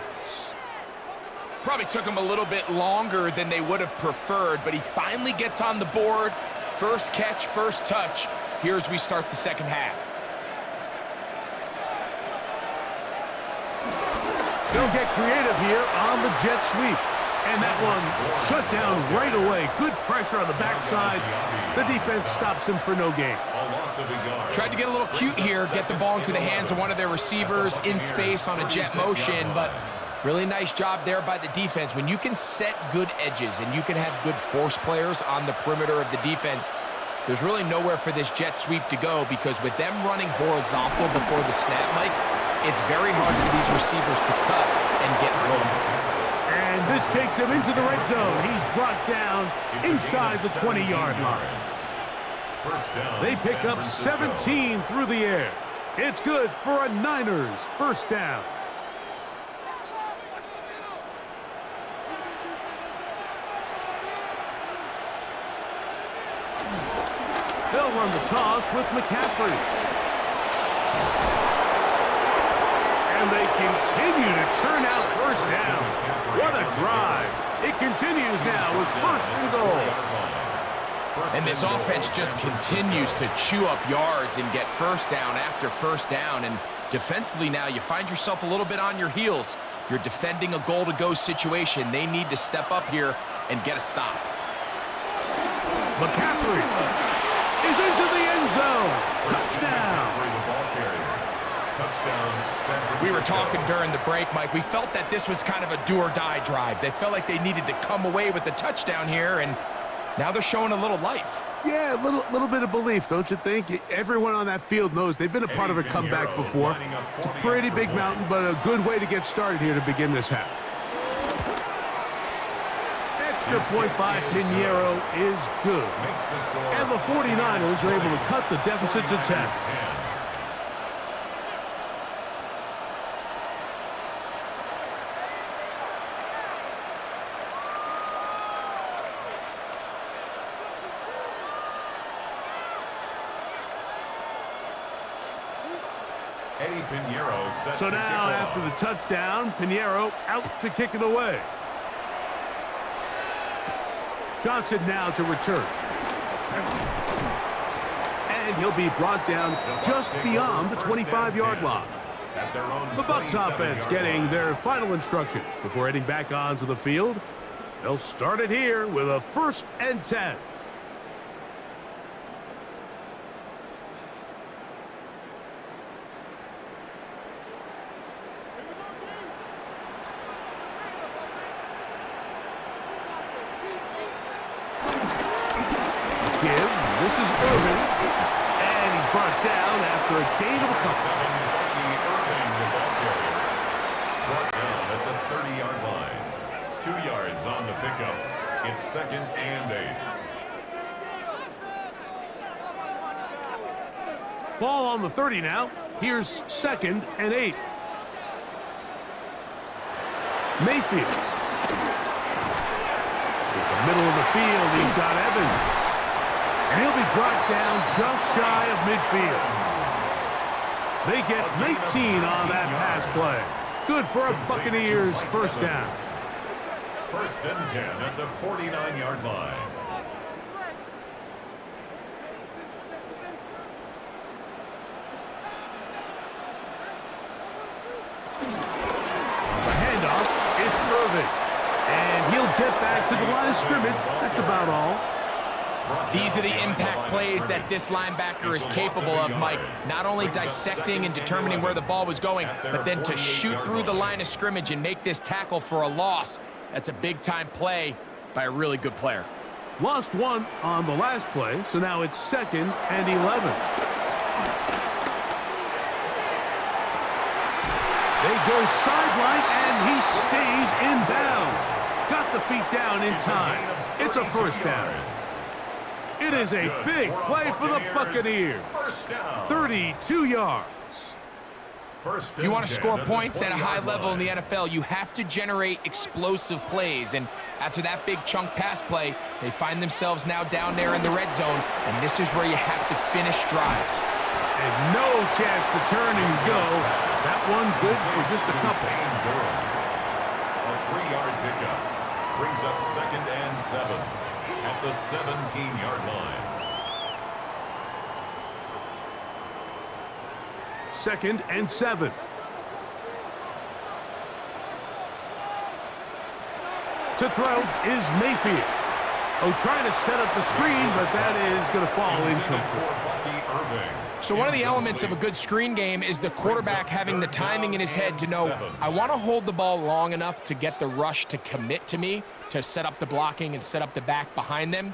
Probably took him a little bit longer than they would have preferred, but he finally gets on the board. 1st catch, 1st touch. Here as we start the 2nd half. They'll get creative here on the jet sweep. And that one shut down right away. Good pressure on the backside. The defense stops him for no gain. Tried to get a little cute here, get the ball into the hands of one of their receivers in space on a jet motion, but really nice job there by the defense. When you can set good edges and you can have good force players on the perimeter of the defense, there's really nowhere for this jet sweep to go, because with them running horizontal before the snap, Mike, it's very hard for these receivers to cut and get home. And this takes him into the red zone. He's brought down inside the 20-yard line. They pick up 17 through the air. It's good for a Niners first down. They'll run the toss with McCaffrey. And they continue to churn out first down. What a drive. It continues now with first and goal. And this offense just continues to chew up yards and get first down after first down. And defensively now, you find yourself a little bit on your heels. You're defending a goal-to-go situation. They need to step up here and get a stop. McCaffrey is into the end zone. Touchdown. We were talking during the break, Mike. We felt that this was kind of a do-or-die drive. They felt like they needed to come away with the touchdown here, and now they're showing a little life. Yeah, a little bit of belief, don't you think? Everyone on that field knows they've been a part of a comeback before. It's a pretty big mountain, but a good way to get started here to begin this half. Extra point by Pinheiro is good. And the 49ers are able to cut the deficit to 10. So now, after the touchdown, Pinheiro out to kick it away. Johnson now to return. And he'll be brought down just beyond the 25-yard line. The Bucs offense getting their final instructions before heading back onto the field. They'll start it here with a 1st and 10. This is Irvin, and he's brought down after a gain of a couple. Brought down at the 30-yard line. 2 yards on the pickup. It's 2nd and 8. Ball on the 30 now. Here's 2nd and 8. Mayfield. To the middle of the field, he's got Evans. And he'll be brought down just shy of midfield. They get 19 on that pass play. Good for a Buccaneers first down. 1st and 10 at the 49-yard line. The handoff, it's Irvin. And he'll get back to the line of scrimmage. That's about all. These are the impact plays that this linebacker is capable of, Mike. Not only dissecting and determining where the ball was going, but then to shoot through the line of scrimmage and make this tackle for a loss. That's a big-time play by a really good player. Lost one on the last play, so now it's 2nd and 11. They go sideline, and he stays in bounds. Got the feet down in time. It's a first down. It is a big play for the Buccaneers. 32 yards. If you want to score points at a high level in the NFL, you have to generate explosive plays. And after that big chunk pass play, they find themselves now down there in the red zone. And this is where you have to finish drives. And no chance to turn and go. That one good for just a couple. A 3-yard pickup brings up 2nd and 7 at the 17-yard line. 2nd and 7. To throw is Mayfield. Oh, trying to set up the screen, but that is going to fall incomplete. So one of the elements of a good screen game is the quarterback having the timing in his head to know, I want to hold the ball long enough to get the rush to commit to me, to set up the blocking and set up the back behind them.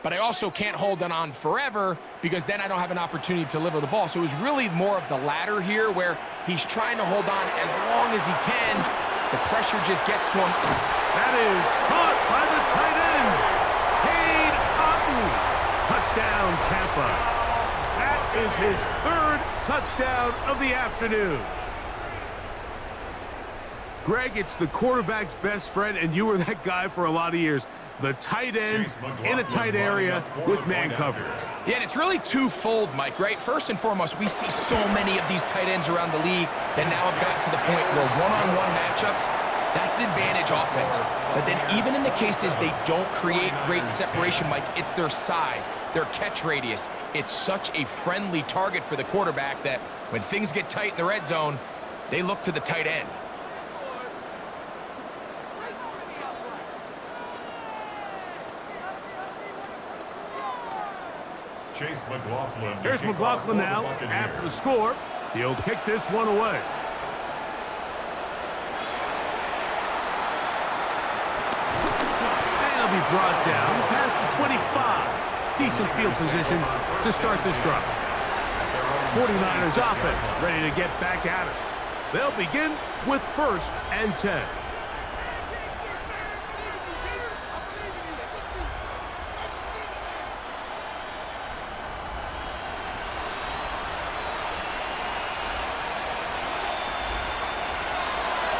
But I also can't hold it on forever because then I don't have an opportunity to deliver the ball. So it was really more of the latter here where he's trying to hold on as long as he can, The pressure just gets to him. That is caught by the tight end. Cade Otton. Touchdown, Tampa. That is his third touchdown of the afternoon. Greg, it's the quarterback's best friend, and you were that guy for a lot of years. The tight end in a tight area with man coverage. Yeah, and it's really twofold, Mike, right? First and foremost, we see so many of these tight ends around the league that now have gotten to the point where one-on-one matchups, that's advantage offense. But then even in the cases they don't create great separation, Mike, it's their size, their catch radius. It's such a friendly target for the quarterback that when things get tight in the red zone, they look to the tight end. Chase McLaughlin. Here's McLaughlin now after the score. He'll kick this one away. And he'll be brought down past the 25. Decent field position to start this drive. 49ers offense ready to get back at it. They'll begin with 1st and 10.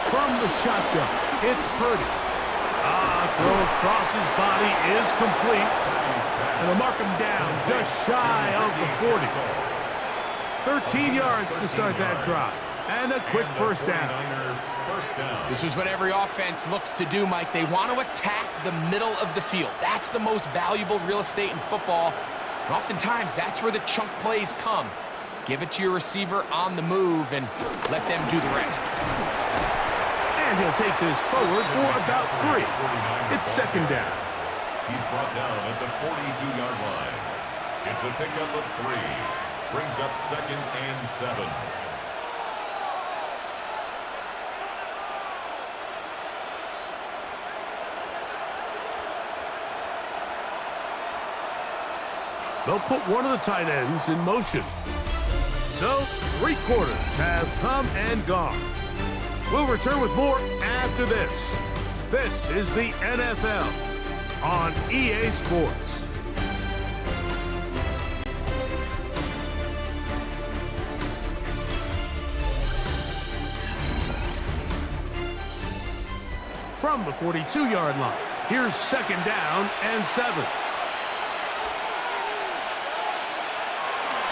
From the shotgun, it's Purdy. Throw across his body is complete. And they'll mark him down just shy of the 40. 13 yards to start that drive. And a quick first down. This is what every offense looks to do, Mike. They want to attack the middle of the field. That's the most valuable real estate in football. And oftentimes, that's where the chunk plays come. Give it to your receiver on the move and let them do the rest. And he'll take this forward for about 3. It's 2nd down. He's brought down at the 42-yard line. It's a pickup of 3. Brings up 2nd and 7. They'll put one of the tight ends in motion. So, 3 quarters have come and gone. We'll return with more after this. This is the NFL on EA Sports. From the 42-yard line, here's 2nd down and 7.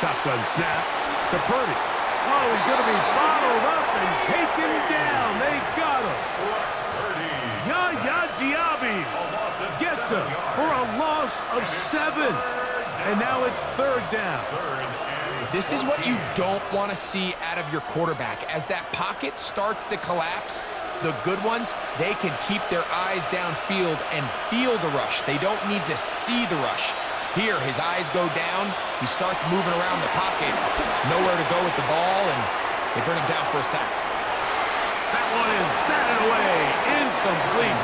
Shotgun snap to Purdy. Oh, he's going to be bottled up and taken down. They got him. Yaya Diaby gets him for a loss of 7. And now it's 3rd down. This is what you don't want to see out of your quarterback. As that pocket starts to collapse, the good ones, they can keep their eyes downfield and feel the rush. They don't need to see the rush. Here, his eyes go down. He starts moving around the pocket. Nowhere to go with the ball, and they bring him down for a sack. That one is batted away. Incomplete.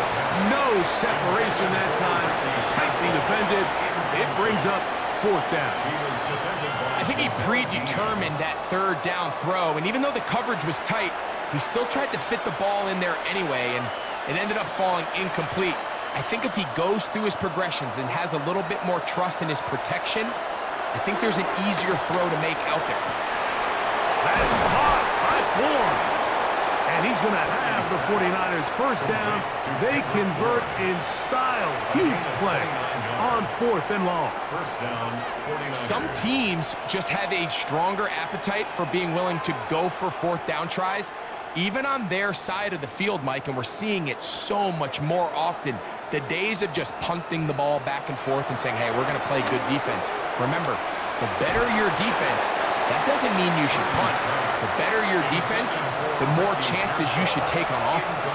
No separation that time. Tightly defended. It brings up 4th down. I think he predetermined that 3rd down throw, and even though the coverage was tight, he still tried to fit the ball in there anyway, and it ended up falling incomplete. I think if he goes through his progressions and has a little bit more trust in his protection, I think there's an easier throw to make out there. That is caught by Bourne. And he's going to have the 49ers 1st down. They convert in style. Huge play on 4th and long. 1st down, 49ers. Some teams just have a stronger appetite for being willing to go for 4th down tries, even on their side of the field, Mike, and we're seeing it so much more often. The days of just punting the ball back and forth and saying, hey, we're going to play good defense. Remember, the better your defense, that doesn't mean you should punt. The better your defense, the more chances you should take on offense.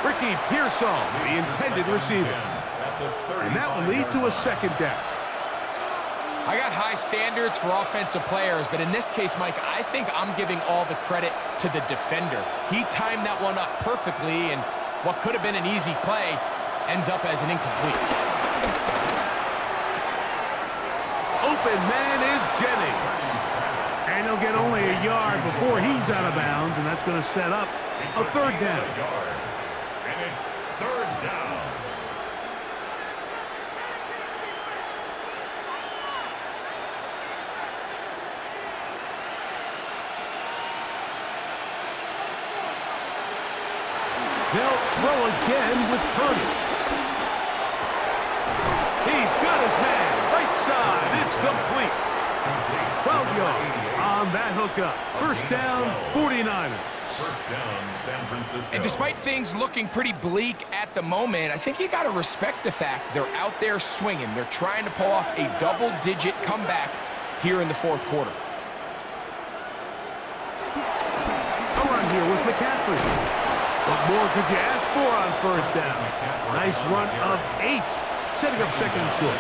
Ricky Pearsall, the intended receiver. And that will lead to a 2nd down. I got high standards for offensive players, but in this case, Mike, I think I'm giving all the credit to the defender. He timed that one up perfectly, and what could have been an easy play ends up as an incomplete. Open man is Jennings. And he'll get only a yard before he's out of bounds, and that's going to set up a 3rd down. And it's third down. They'll throw again with Purdy. He's got his man. Right side. It's complete. 12 yards on that hookup. First down, 49ers. First down, San Francisco. And despite things looking pretty bleak at the moment, I think you got to respect the fact they're out there swinging. They're trying to pull off a double-digit comeback here in the fourth quarter. A run here with McCaffrey. What more could you ask for on first down? Nice run of 8, setting up second and short.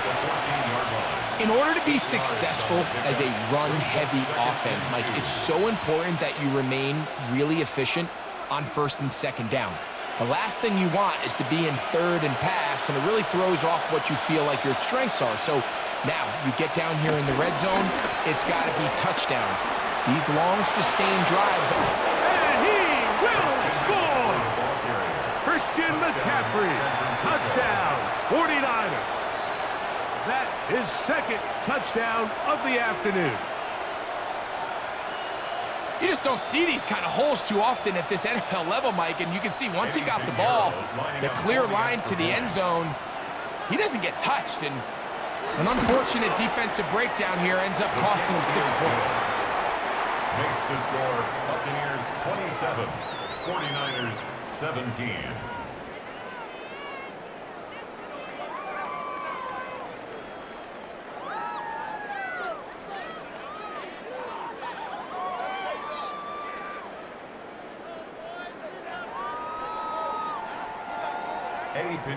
In order to be successful as a run-heavy offense, Mike, it's so important that you remain really efficient on first and second down. The last thing you want is to be in third and pass, and it really throws off what you feel like your strengths are. So now you get down here in the red zone, it's got to be touchdowns. These long, sustained drives. And he will score! Christian McCaffrey, touchdown, 49ers. That is second touchdown of the afternoon. You just don't see these kind of holes too often at this NFL level, Mike, and you can see once he got the ball, the clear line to the end zone, he doesn't get touched, and an unfortunate defensive breakdown here ends up costing him 6 points. Makes the score Buccaneers 27, 49ers 17.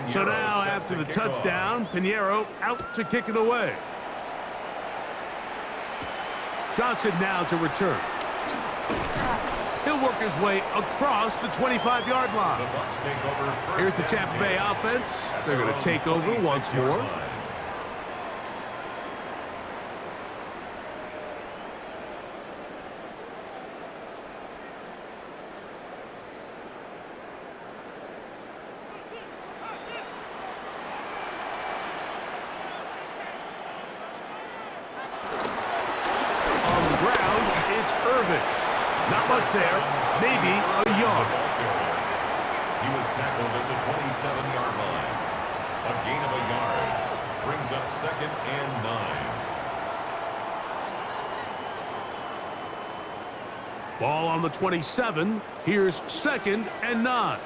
So now, after the touchdown, Pinheiro out to kick it away. Johnson now to return. He'll work his way across the 25-yard line. The Bucs take over. Here's the Tampa Bay offense. They're going to take over once more. Not much there, maybe a yard. He was tackled at the 27-yard line. A gain of a yard brings up second and 9. Ball on the 27. Here's second and 9.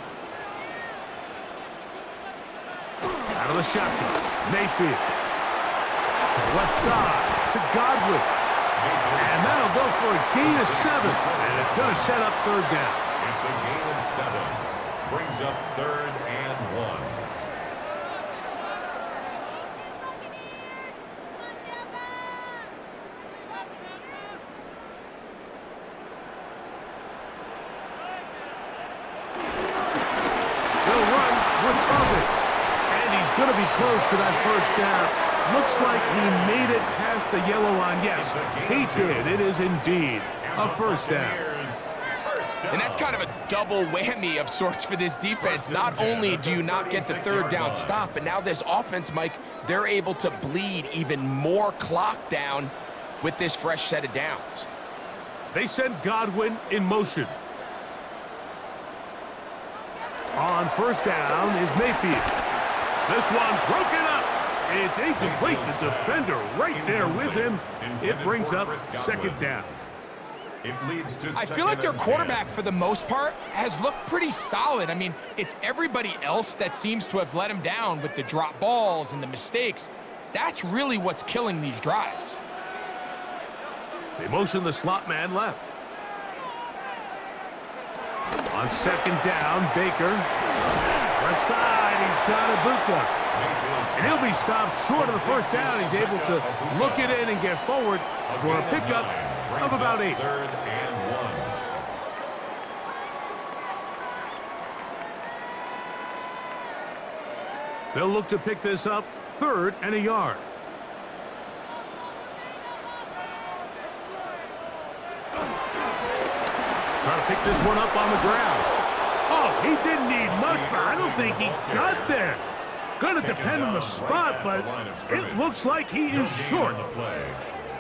Out of the shotgun, Mayfield. To the left side, to Godwin. And that'll go for a gain of 7. And it's going to set up third down. It's a gain of 7. Brings up third and 1. They'll run with Irvin. And he's going to be close to that first down. Looks like he made it past the yellow line. Yes, he did. It is indeed a first down. And that's kind of a double whammy of sorts for this defense. Not only do you not get the third down stop, but now this offense, Mike, they're able to bleed even more clock down with this fresh set of downs. They send Godwin in motion. On first down is Mayfield. This one broken up. It's incomplete. The defender right there with him. It brings up second down. It leads to I feel like their quarterback, for the most part, has looked pretty solid. I mean, it's everybody else that seems to have let him down with the drop balls and the mistakes. That's really what's killing these drives. They motion the slot man left. On second down, Baker. Left side, he's got Ibuka. And he'll be stopped short of the first down. He's able to look it in and get forward for a pickup of about 8. Third and 1. They'll look to pick this up, third and a yard. Trying to pick this one up on the ground. Oh, He didn't need much, but I don't think he got there. Gonna depend on the spot, but it looks like he is short.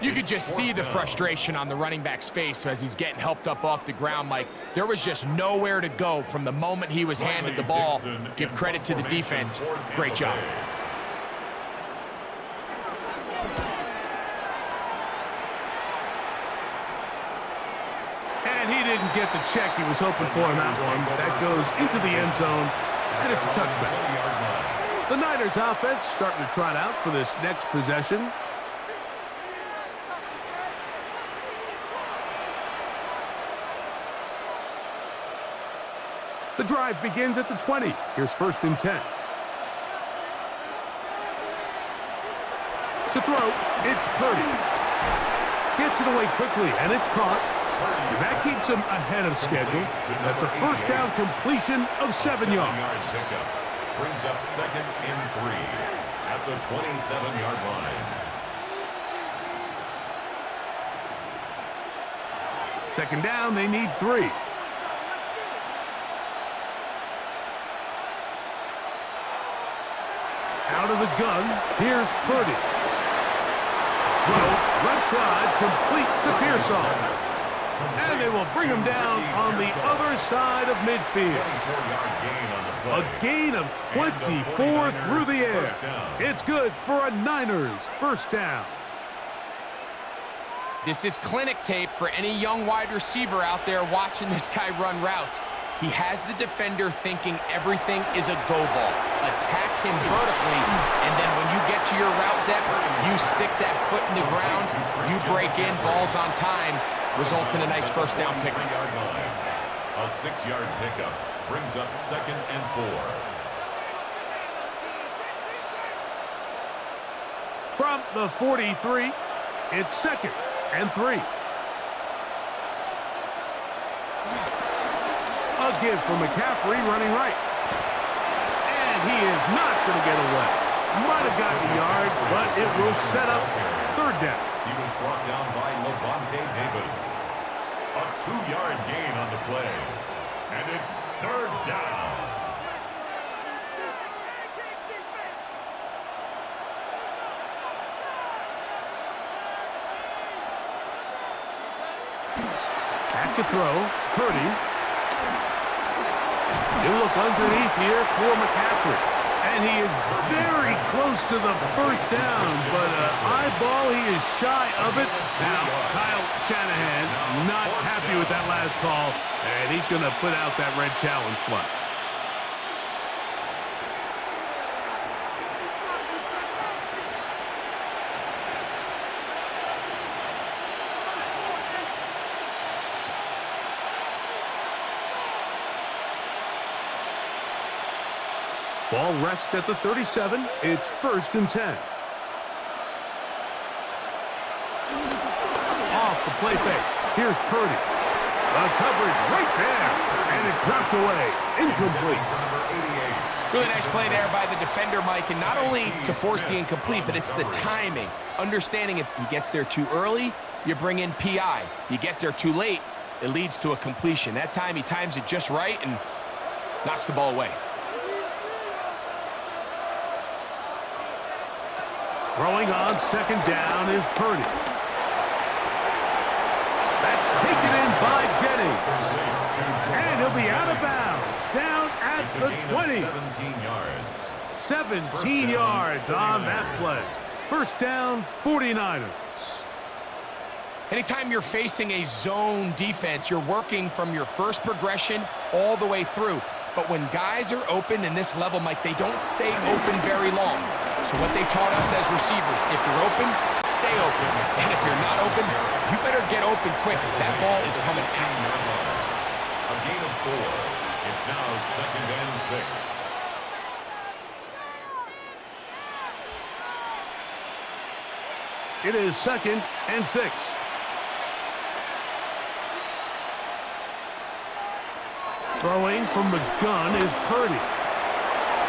You could just see the frustration on the running back's face as he's getting helped up off the ground, Mike. There was just nowhere to go from the moment he was handed the ball. Give credit to the defense. Great job. And he didn't get the check he was hoping for in that one. That goes into the end zone, and it's a touchback. The Niners offense starting to trot out for this next possession. The drive begins at the 20. Here's 1st and 10. To throw, it's Purdy. Gets it away quickly, and it's caught. That keeps him ahead of schedule. That's a 1st down completion of 7 yards. Brings up 2nd and 3 at the 27-yard line. 2nd down, they need 3. Out of the gun, here's Purdy. Throw, left side, complete to Pearson. And they will bring him down on the other side of midfield. A gain of 24 through the air. It's good for a Niners 1st down. This is clinic tape for any young wide receiver out there watching this guy run routes. He has the defender thinking everything is a go ball. Attack him vertically, and then when you get to your route depth, you stick that foot in the ground, you break in, balls on time, results in a nice 1st down pickup. A 6-yard pickup brings up 2nd and 4. From the 43, it's 2nd and 3. A give for McCaffrey running right. And he is not going to get away. Might have gotten a yard, but it will set up 3rd down. He was brought down by Levante David. A 2-yard gain on the play. And it's 3rd down. Back to throw. Purdy. You look underneath here for McCaffrey. And he is very close to the 1st down, but eyeball, he is shy of it. Now, Kyle Shanahan not happy with that last call, and he's going to put out that red challenge flag. Ball rests at the 37. It's 1st and 10. Off the play fake. Here's Purdy. The coverage right there. And it's knocked away. Incomplete. Really nice play there by the defender, Mike. And not only to force the incomplete, but it's the timing. Understanding if he gets there too early, you bring in PI. You get there too late, it leads to a completion. That time he times it just right and knocks the ball away. Throwing on 2nd down is Purdy. That's taken in by Jennings. And he'll be out of bounds. Down at the 20. 17 yards. 17 yards on that play. 1st down, 49ers. Anytime you're facing a zone defense, you're working from your first progression all the way through. But when guys are open in this level, Mike, they don't stay open very long. So what they taught us as receivers, if you're open, stay open. And if you're not open, you better get open quick because that ball is coming out. A gain of 4. It's now 2nd and 6. It is 2nd and 6. Throwing from the gun is Purdy.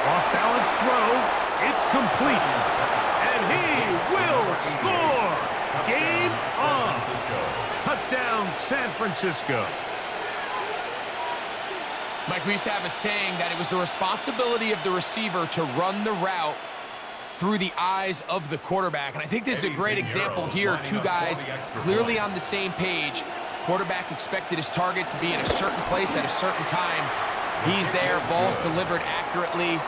Off-balance throw. It's complete. And he will score. Game on. Touchdown, San Francisco. Mike, we used to have a saying that it was the responsibility of the receiver to run the route through the eyes of the quarterback. And I think this is a great example here. Two guys clearly on the same page. Quarterback expected his target to be in a certain place at a certain time. He's there, ball's delivered accurately.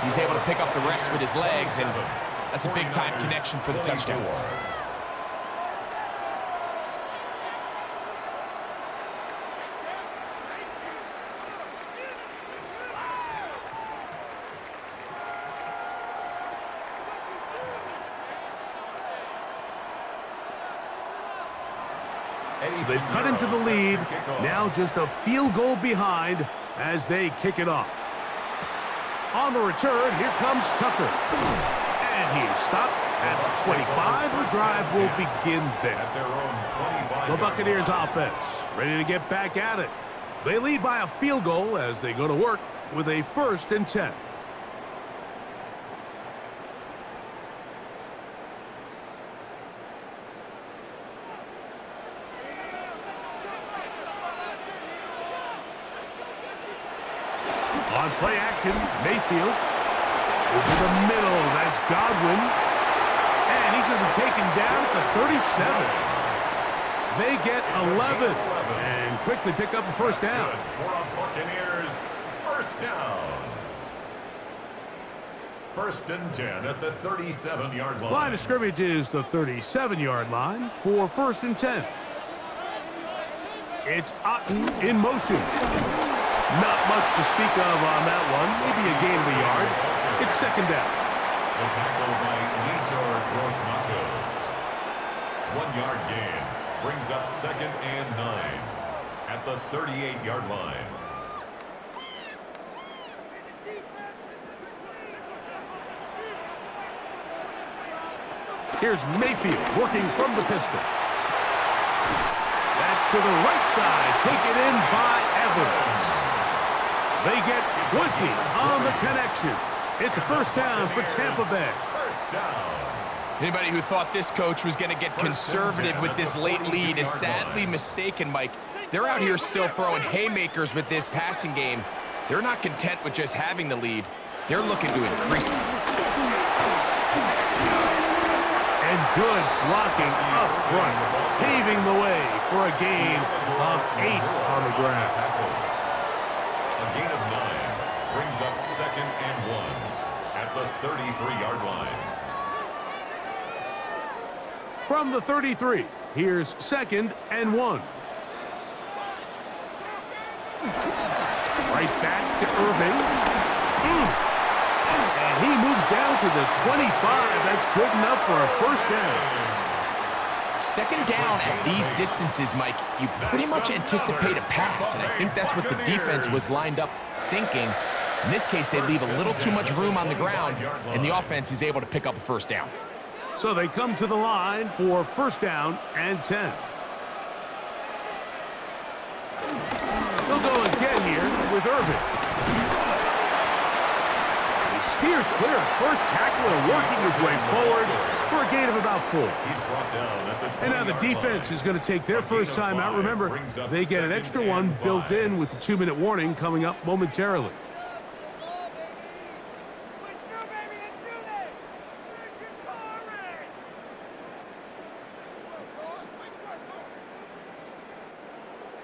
He's able to pick up the rest with his legs, and that's a big-time connection for the touchdown. So they've cut into the lead. Now just a field goal behind as they kick it off. On the return, here comes Tucker. And he is stopped at the 25. The drive will begin there. The Buccaneers offense ready to get back at it. They lead by a field goal as they go to work with a 1st and 10. On play action, Mayfield. Over the middle, that's Godwin. And he's going to be taken down at the 37. They get 11 and quickly pick up a 1st down. Buccaneers, 1st down. 1st and 10 at the 37-yard line. Line of scrimmage is the 37-yard line for 1st and 10. It's Otten in motion. Not much to speak of on that one. Maybe a gain of a yard. It's 2nd down. The tackle by Nitor Gross-Matos. 1-yard gain. Brings up 2nd and 9 at the 38-yard line. Here's Mayfield working from the pistol. That's to the right side. Taken in by Evans. They get 20 on the connection. It's a 1st down for Tampa Bay. 1st down. Anybody who thought this coach was going to get conservative with this late lead is sadly mistaken, Mike. They're out here still throwing haymakers with this passing game. They're not content with just having the lead. They're looking to increase it. And good blocking up front, paving the way for a gain of 8 on the ground. A gain of 9 brings up 2nd and 1 at the 33-yard line. From the 33, here's 2nd and 1. Right back to Irving. And he moves down to the 25. That's good enough for a 1st down. 2nd down at these distances, Mike, you pretty much anticipate a pass, and I think that's what the defense was lined up thinking. In this case, they leave a little too much room on the ground, and the offense is able to pick up a 1st down. So they come to the line for 1st down and 10. They'll go again here with Irving. He steers clear of 1st tackle and working his way forward for a gain of about 4. And now the defense is going to take their 1st time out. Remember, they get an extra one built in with the 2-minute warning coming up momentarily.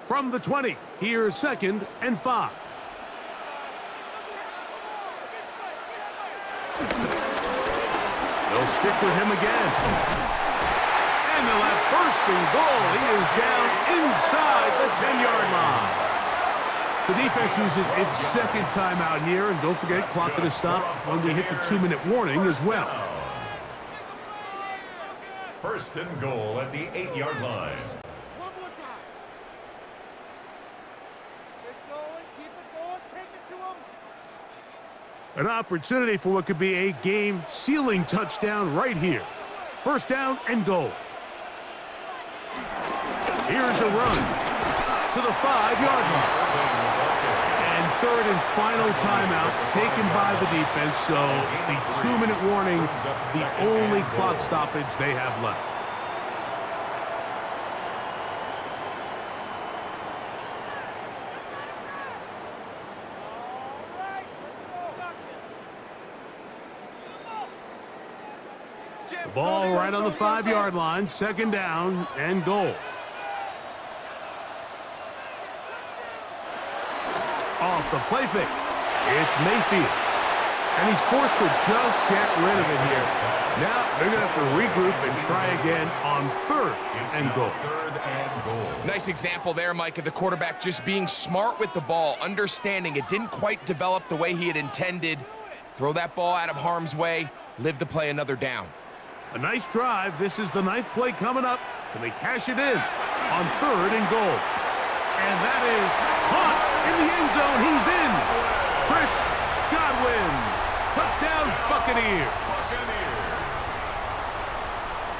From the 20, here's 2nd and 5. They'll stick with him again. And they'll have 1st and goal. He is down inside the 10-yard line. The defense uses its 2nd timeout here. And don't forget, clock to stop when we hit the 2-minute warning as well. 1st and goal at the 8-yard line. An opportunity for what could be a game-sealing touchdown right here. 1st down and goal. Here's a run to the 5-yard line. And 3rd and final timeout taken by the defense. So the 2-minute warning, the only clock stoppage they have left. The ball right on the 5-yard line, 2nd down and goal. Off the play fake. It's Mayfield. And he's forced to just get rid of it here. Now they're going to have to regroup and try again on 3rd and goal. Nice example there, Mike, of the quarterback just being smart with the ball, understanding it didn't quite develop the way he had intended. Throw that ball out of harm's way, live to play another down. A nice drive. This is the 9th play coming up. Can they cash it in on 3rd and goal? And that is caught in the end zone. He's in. Chris Godwin. Touchdown, Buccaneers.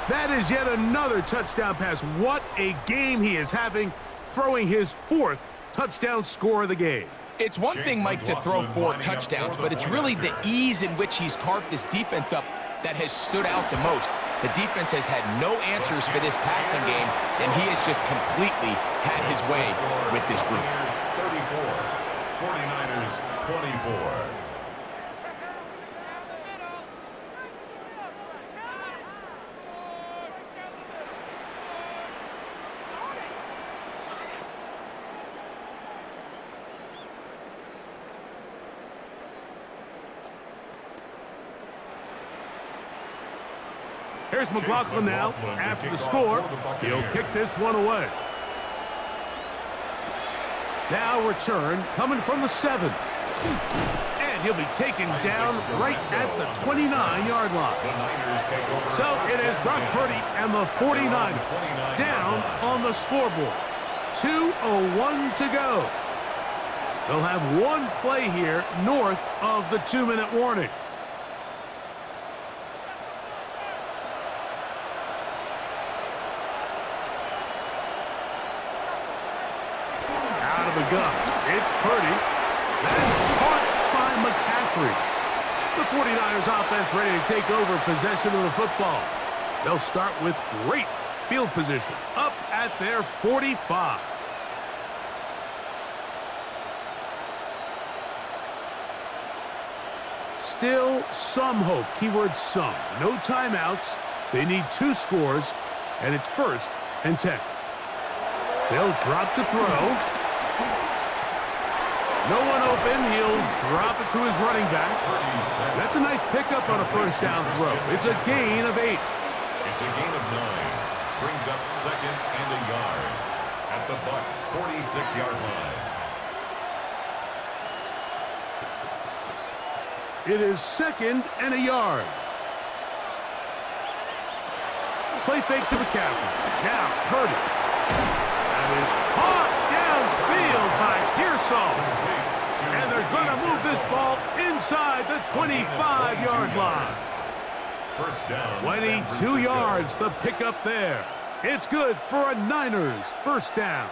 That is yet another touchdown pass. What a game he is having, throwing his 4th touchdown score of the game. It's one thing, Mike, to throw 4 touchdowns, but it's really the ease in which he's carved this defense up that has stood out the most. The defense has had no answers for this passing game, and he has just completely had his way with this group. 34, 49ers 24. Here's McLaughlin now. After the score, he'll kick this one away. Now return coming from the 7. And he'll be taken down right at the 29-yard line. So it is Brock Purdy and the 49ers down on the scoreboard. 2:01 to go. They'll have one play here north of the 2-minute warning. The gun. It's Purdy. That's caught by McCaffrey. The 49ers offense ready to take over possession of the football. They'll start with great field position up at their 45. Still some hope. Keyword some. No timeouts. They need 2 scores, and it's 1st and 10. They'll drop to throw. No one open. He'll drop it to his running back. That's a nice pickup on a 1st down throw. It's a gain of 8. It's a gain of 9. Brings up 2nd and a yard at the Bucs' 46-yard line. It is 2nd and a yard. Play fake to McCaffrey. Now Purdy. That is caught downfield by Pearsall. And they're going to move this ball inside the 25-yard line. 1st down. 22 yards, the pickup there. It's good for a Niners 1st down.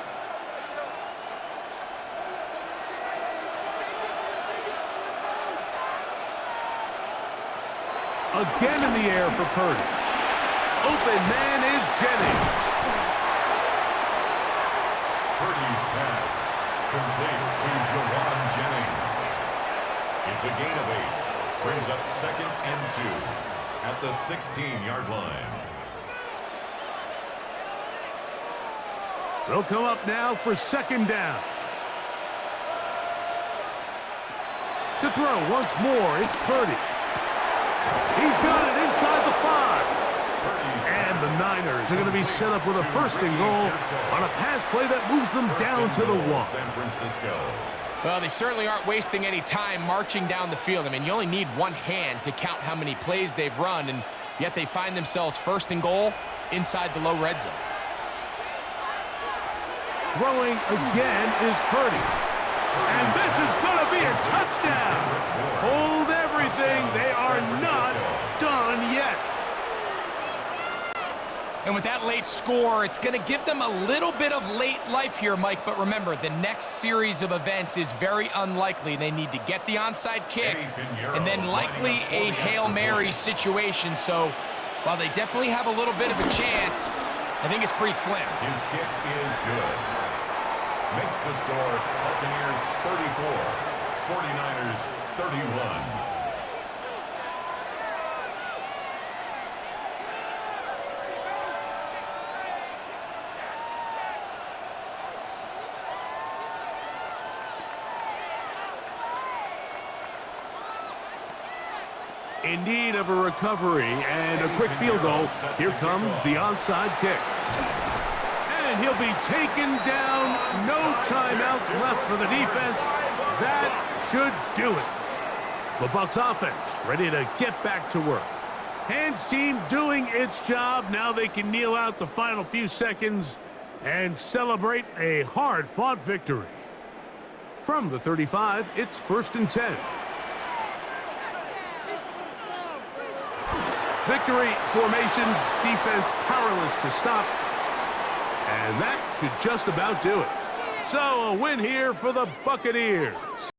Again in the air for Purdy. Open man is Jennings. Purdy's pass complete to Jawan Jennings. It's a gain of 8. Brings up 2nd and 2 at the 16-yard line. They'll come up now for 2nd down. To throw once more, it's Purdy. He's got it inside the 5. And the Niners are going to be set up with a 1st and goal on a pass play that moves them down to the 1. San Francisco. Well, they certainly aren't wasting any time marching down the field. I mean, you only need one hand to count how many plays they've run, and yet they find themselves 1st and goal inside the low red zone. Throwing again is Purdy. And this is going to be a touchdown. Hold everything. They are not done yet. And with that late score, it's going to give them a little bit of late life here, Mike. But remember, the next series of events is very unlikely. They need to get the onside kick and then likely a Hail Mary situation. So while they definitely have a little bit of a chance, I think it's pretty slim. His kick is good. Makes the score Buccaneers 34, 49ers 31. in need of a recovery and a quick field goal. Here comes the onside kick. And he'll be taken down. No timeouts left for the defense. That should do it. The Bucs offense ready to get back to work. Hands team doing its job. Now they can kneel out the final few seconds and celebrate a hard-fought victory. From the 35, it's 1st and 10. Victory formation, defense powerless to stop. And that should just about do it. So a win here for the Buccaneers.